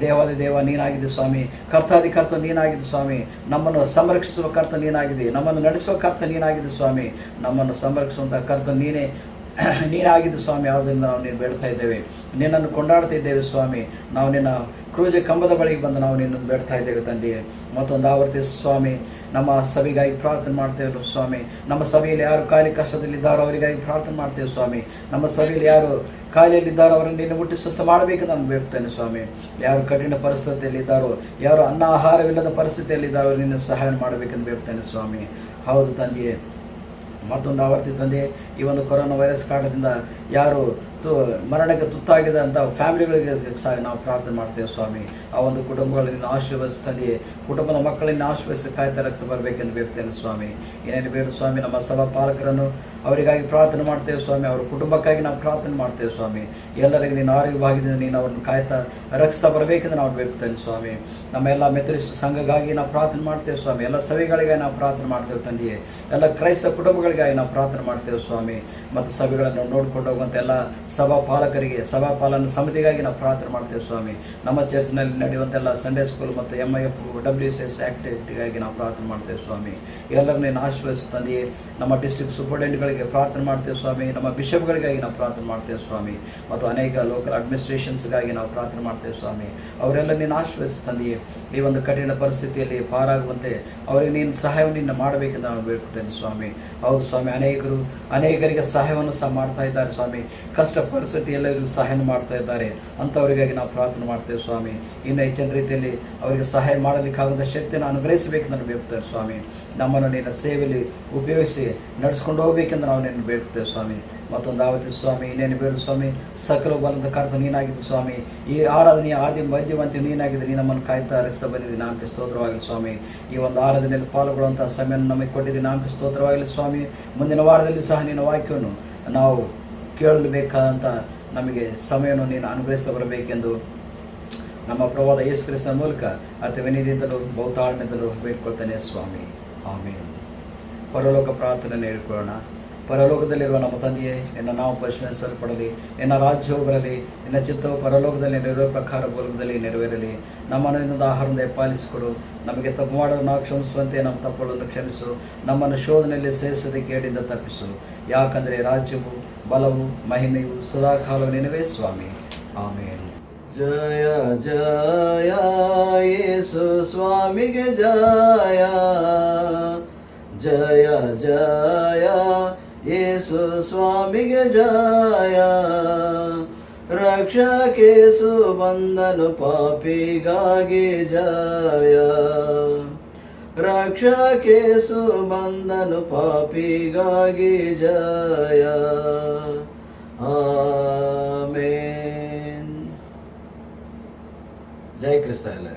ದೇವಾದಿ ದೇವ ನೀನಾಗಿದೆ ಸ್ವಾಮಿ. ಕರ್ತಾದಿ ಕರ್ತ ನೀನಾಗಿದೆ ಸ್ವಾಮಿ. ನಮ್ಮನ್ನು ಸಂರಕ್ಷಿಸುವ ಕರ್ತ ನೀನಾಗಿದೆ. ನಮ್ಮನ್ನು ನಡೆಸುವ ಕರ್ತ ನೀನಾಗಿದೆ ಸ್ವಾಮಿ. ನಮ್ಮನ್ನು ಸಂರಕ್ಷಿಸುವಂಥ ಕರ್ತ ನೀನಾಗಿದೆ ಸ್ವಾಮಿ. ಯಾವುದರಿಂದ ನಾವು ನೀನು ಬೇಡ್ತಾ ಇದ್ದೇವೆ, ನಿನ್ನನ್ನು ಕೊಂಡಾಡ್ತಾ ಇದ್ದೇವೆ ಸ್ವಾಮಿ. ನಾವು ನಿನ್ನ ಕ್ರೂಜ ಕಂಬದ ಬಳಿಗೆ ಬಂದು ನಾವು ನಿನ್ನನ್ನು ಬೇಡ್ತಾ ಇದ್ದೇವೆ ತಂದೆಯೇ. ಮತ್ತೊಂದು ಆವರ್ತಿ ಸ್ವಾಮಿ, ನಮ್ಮ ಸಭೆಗಾಗಿ ಪ್ರಾರ್ಥನೆ ಮಾಡ್ತೇವೆ ಸ್ವಾಮಿ. ನಮ್ಮ ಸಭೆಯಲ್ಲಿ ಯಾರು ಕಾಯಿಲೆ ಕಷ್ಟದಲ್ಲಿದ್ದಾರೋ ಅವರಿಗಾಗಿ ಪ್ರಾರ್ಥನೆ ಮಾಡ್ತೇವೆ ಸ್ವಾಮಿ. ನಮ್ಮ ಸಭೆಯಲ್ಲಿ ಯಾರು ಕಾಯಿಲೆಯಲ್ಲಿದ್ದಾರೋ ಅವರನ್ನು ನಿನ್ನ ಮುಟ್ಟಿ ಸ್ವಸ್ಥ ಮಾಡಬೇಕೆಂದು ನಾನು ಬೇಡ್ತೇನೆ ಸ್ವಾಮಿ. ಯಾರು ಕಠಿಣ ಪರಿಸ್ಥಿತಿಯಲ್ಲಿದ್ದಾರೋ, ಯಾರು ಅನ್ನ ಆಹಾರವಿಲ್ಲದ ಪರಿಸ್ಥಿತಿಯಲ್ಲಿದ್ದಾರೋ ನಿನ್ನ ಸಹಾಯ ಮಾಡಬೇಕೆಂದು ಬೇಡ್ತೇನೆ ಸ್ವಾಮಿ. ಹೌದು ತಂದೆಯೇ, ಮತ್ತೊಂದು ಆವರ್ತಿ ತಂದೆ, ಈ ಒಂದು ಕೊರೋನಾ ವೈರಸ್ ಕಾರಣದಿಂದ ಯಾರು ಮರಣಕ್ಕೆ ತುತ್ತಾಗಿದಂಥ ಫ್ಯಾಮಿಲಿಗಳಿಗೆ ಸಹ ನಾವು ಪ್ರಾರ್ಥನೆ ಮಾಡ್ತೇವೆ ಸ್ವಾಮಿ. ಆ ಒಂದು ಕುಟುಂಬಗಳನ್ನು ಆಶೀರ್ವದಿಸಿ ತಂದೆಯೇ, ಕುಟುಂಬದ ಮಕ್ಕಳನ್ನು ಆಶೀರ್ವದಿಸಿ ಕಾಯ್ತಾ ರಕ್ಷೆ ಬರಬೇಕೆಂದು ಬೇಡ್ತೇನೆ ಸ್ವಾಮಿ. ಏನೇನು ಬೇಡ ಸ್ವಾಮಿ, ನಮ್ಮ ಸಭಾ ಪಾಲಕರನ್ನು ಅವರಿಗಾಗಿ ಪ್ರಾರ್ಥನೆ ಮಾಡ್ತೇವೆ ಸ್ವಾಮಿ. ಅವರ ಕುಟುಂಬಕ್ಕಾಗಿ ನಾವು ಪ್ರಾರ್ಥನೆ ಮಾಡ್ತೇವೆ ಸ್ವಾಮಿ. ಎಲ್ಲರಿಗೆ ನೀನು ಆರೋಗ್ಯವಾಗಿದ್ದರಿಂದ ನೀನು ಅವ್ರನ್ನ ಕಾಯ್ತಾ ರಕ್ಷಿಸ್ತಾ ಬರಬೇಕೆಂದು ನಾವು ಬೇಡ್ತೇನೆ ಸ್ವಾಮಿ. ನಮ್ಮ ಎಲ್ಲ ಮೆಥಡಿಸ್ಟ್ ಸಂಘಗಾಗಿ ನಾವು ಪ್ರಾರ್ಥನೆ ಮಾಡ್ತೇವೆ ಸ್ವಾಮಿ. ಎಲ್ಲ ಸಭೆಗಳಿಗಾಗಿ ನಾವು ಪ್ರಾರ್ಥನೆ ಮಾಡ್ತೇವೆ ತಂದೆಯೇ. ಎಲ್ಲ ಕ್ರೈಸ್ತ ಕುಟುಂಬಗಳಿಗಾಗಿ ನಾವು ಪ್ರಾರ್ಥನೆ ಮಾಡ್ತೇವೆ ಸ್ವಾಮಿ. ಮತ್ತು ಸಭೆಗಳನ್ನು ನೋಡ್ಕೊಂಡು ಹೋಗುವಂಥ ಎಲ್ಲ ಸಭಾ ಪಾಲಕರಿಗೆ, ಸಭಾ ಪಾಲನಾ ಸಮಿತಿಗಾಗಿ ನಾವು ಪ್ರಾರ್ಥನೆ ಮಾಡ್ತೇವೆ ಸ್ವಾಮಿ. ನಮ್ಮ ಚರ್ಚ್ನಲ್ಲಿ ನಡೆಯುವಂತೆಲ್ಲ ಸಂಡೇ ಸ್ಕೂಲ್ ಮತ್ತು MIF WSS ಆಕ್ಟಿವಿಟಿಗಾಗಿ ನಾವು ಪ್ರಾರ್ಥನೆ ಮಾಡ್ತೇವೆ ಸ್ವಾಮಿ. ಎಲ್ಲರನ್ನೂ ನೀನು ಆಶೀರ್ವದಿಸು ತಂದೆಯೇ. ನಮ್ಮ ಡಿಸ್ಟ್ರಿಕ್ಟ್ ಸೂಪರಿಂಟೆಂಡೆಂಟ್ಗಳಿಗೆ ಪ್ರಾರ್ಥನೆ ಮಾಡ್ತೇವೆ ಸ್ವಾಮಿ. ನಮ್ಮ ಬಿಷಪ್ಗಳಿಗಾಗಿ ನಾವು ಪ್ರಾರ್ಥನೆ ಮಾಡ್ತೇವೆ ಸ್ವಾಮಿ. ಮತ್ತು ಅನೇಕ ಲೋಕಲ್ ಅಡ್ಮಿನಿಸ್ಟ್ರೇಷನ್ಸ್ಗಾಗಿ ನಾವು ಪ್ರಾರ್ಥನೆ ಮಾಡ್ತೇವೆ ಸ್ವಾಮಿ. ಅವರೆಲ್ಲ ನೀನು ಆಶೀರ್ವದಿಸು ತಂದೆಯೇ. ಈ ಒಂದು ಕಠಿಣ ಪರಿಸ್ಥಿತಿಯಲ್ಲಿ ಪಾರಾಗುವಂತೆ ಅವರಿಗೆ ನೀನು ಸಹಾಯವನ್ನು ನಿನ್ನ ಮಾಡಬೇಕೆಂದು ನಾನು ಬೇಡ್ತೇನೆ ಸ್ವಾಮಿ. ಹೌದು ಸ್ವಾಮಿ, ಅನೇಕರಿಗೆ ಸಹಾಯವನ್ನು ಸಹ ಮಾಡ್ತಾ ಇದ್ದಾರೆ ಸ್ವಾಮಿ. ಕಷ್ಟ ಪರಿಸ್ಥಿತಿಯೆಲ್ಲರಿಗೂ ಸಹಾಯ ಮಾಡ್ತಾ ಇದ್ದಾರೆ. ಅಂಥವರಿಗಾಗಿ ನಾವು ಪ್ರಾರ್ಥನೆ ಮಾಡ್ತೇವೆ ಸ್ವಾಮಿ. ಇನ್ನು ಹೆಚ್ಚಿನ ರೀತಿಯಲ್ಲಿ ಅವರಿಗೆ ಸಹಾಯ ಮಾಡಲಿಕ್ಕಾಗದ ಶಕ್ತಿಯನ್ನು ಅನುಗ್ರಹಿಸಬೇಕು ನಾನು ಬೇಡ್ತೇವೆ ಸ್ವಾಮಿ. ನಮ್ಮನ್ನು ನಿನ್ನ ಸೇವೆಯಲ್ಲಿ ಉಪಯೋಗಿಸಿ ನಡೆಸ್ಕೊಂಡು ಹೋಗಬೇಕೆಂದು ನಾವು ನಿನ್ನ ಬೇಡ್ತೇವೆ ಸ್ವಾಮಿ. ಮತ್ತೊಂದು ಆವತ್ತು ಸ್ವಾಮಿ, ಇನ್ನೇನು ಬೇಡು ಸ್ವಾಮಿ. ಸಕಲ ಬಲದ ಕರ್ತ ನೀನಾಗಿದ್ದು ಸ್ವಾಮಿ. ಈ ಆರಾಧನೆಯ ಆದಿ ಮಧ್ಯವಂತಿ ನೀನಾಗಿದೆ. ನೀನು ನಮ್ಮನ್ನು ಕಾಯ್ತಾ ರಕ್ಷಿಸ ಬಂದಿದ್ದೀನಿ. ನಾಮಕ್ಕೆ ಸ್ತೋತ್ರವಾಗಲಿ ಸ್ವಾಮಿ. ಈ ಒಂದು ಆರಾಧನೆಯಲ್ಲಿ ಪಾಲ್ಗೊಳ್ಳುವಂಥ ಸಮಯವನ್ನು ನಮಗೆ ಕೊಟ್ಟಿದ್ದೀನಿ. ನಾಮಕ್ಕೆ ಸ್ತೋತ್ರವಾಗಲಿ ಸ್ವಾಮಿ. ಮುಂದಿನ ವಾರದಲ್ಲಿ ಸಹ ನಿನ್ನ ವಾಕ್ಯವನ್ನು ನಾವು ಕೇಳಲು ಬೇಕಾದಂಥ ನಮಗೆ ಸಮಯವನ್ನು ನೀನು ಅನುಗ್ರಹಿಸ ಬರಬೇಕೆಂದು ನಮ್ಮ ಪ್ರವಾದ ಯೇಸು ಕ್ರಿಸ್ತನ ಮೂಲಕ ಅತಿ ವಿನಯದಿಂದಲೂ ಬಹುತಾಳ್ಮೆಯಿಂದಲೂ ಬೇಡ್ಕೊಳ್ತೇನೆ ಸ್ವಾಮಿ. ಆಮೇಲೆ ಪರಲೋಕ ಪ್ರಾರ್ಥನೆ ಹೇಳ್ಕೊಳ್ಳೋಣ. ಪರಲೋಕದಲ್ಲಿರುವ ನಮ್ಮ ತಂದೆಯೇ, ನಿನ್ನ ನಾವು ಪರಿಶೀಲಿಸಲ್ಪಡಲಿ, ನಿನ್ನ ರಾಜ್ಯವು ಬರಲಿ, ನಿನ್ನ ಚಿತ್ತವು ಪರಲೋಕದಲ್ಲಿ ನೆರವೇರುವ ಪ್ರಕಾರ ಭೂಲೋಕದಲ್ಲಿ ನೆರವೇರಲಿ. ನಮ್ಮನ್ನು ಇನ್ನೊಂದು ಆಹಾರದಿಂದ ಪಾಲಿಸಿಕೊಡು, ನಮಗೆ ತಪ್ಪು ಮಾಡಲು ನಾವು ಕ್ಷಮಿಸುವಂತೆ ನಮ್ಮ ತಪ್ಪುಗಳನ್ನು ಕ್ಷಮಿಸು, ನಮ್ಮನ್ನು ಶೋಧನೆಯಲ್ಲಿ ಸೇರಿಸದೆ ಕೇಡಿಂದ ತಪ್ಪಿಸು. ಯಾಕಂದರೆ ರಾಜ್ಯವು, ಬಲವು, ಮಹಿಮೆಯು ಸದಾಕಾಲವು ನಿನವೇ ಸ್ವಾಮಿ. ಆಮೇಲೆ. ಜಯ ಜಯ ಯೇಸು ಸ್ವಾಮಿಗೆ ಜಯ, ಜಯ ಜಯ ಯೇಸು ಸ್ವಾಮಿಗೆ ಜಯ. ರಕ್ಷಕೇಸು ಬಂದನು ಪಾಪಿಗಾಗಿ ಜಯ, ರಕ್ಷಕೇಸು ಬಂದನು ಪಾಪಿಗಾಗಿ ಜಯ. ಆಮೇನ್. ಜೈ ಕ್ರಿಸ್ತ.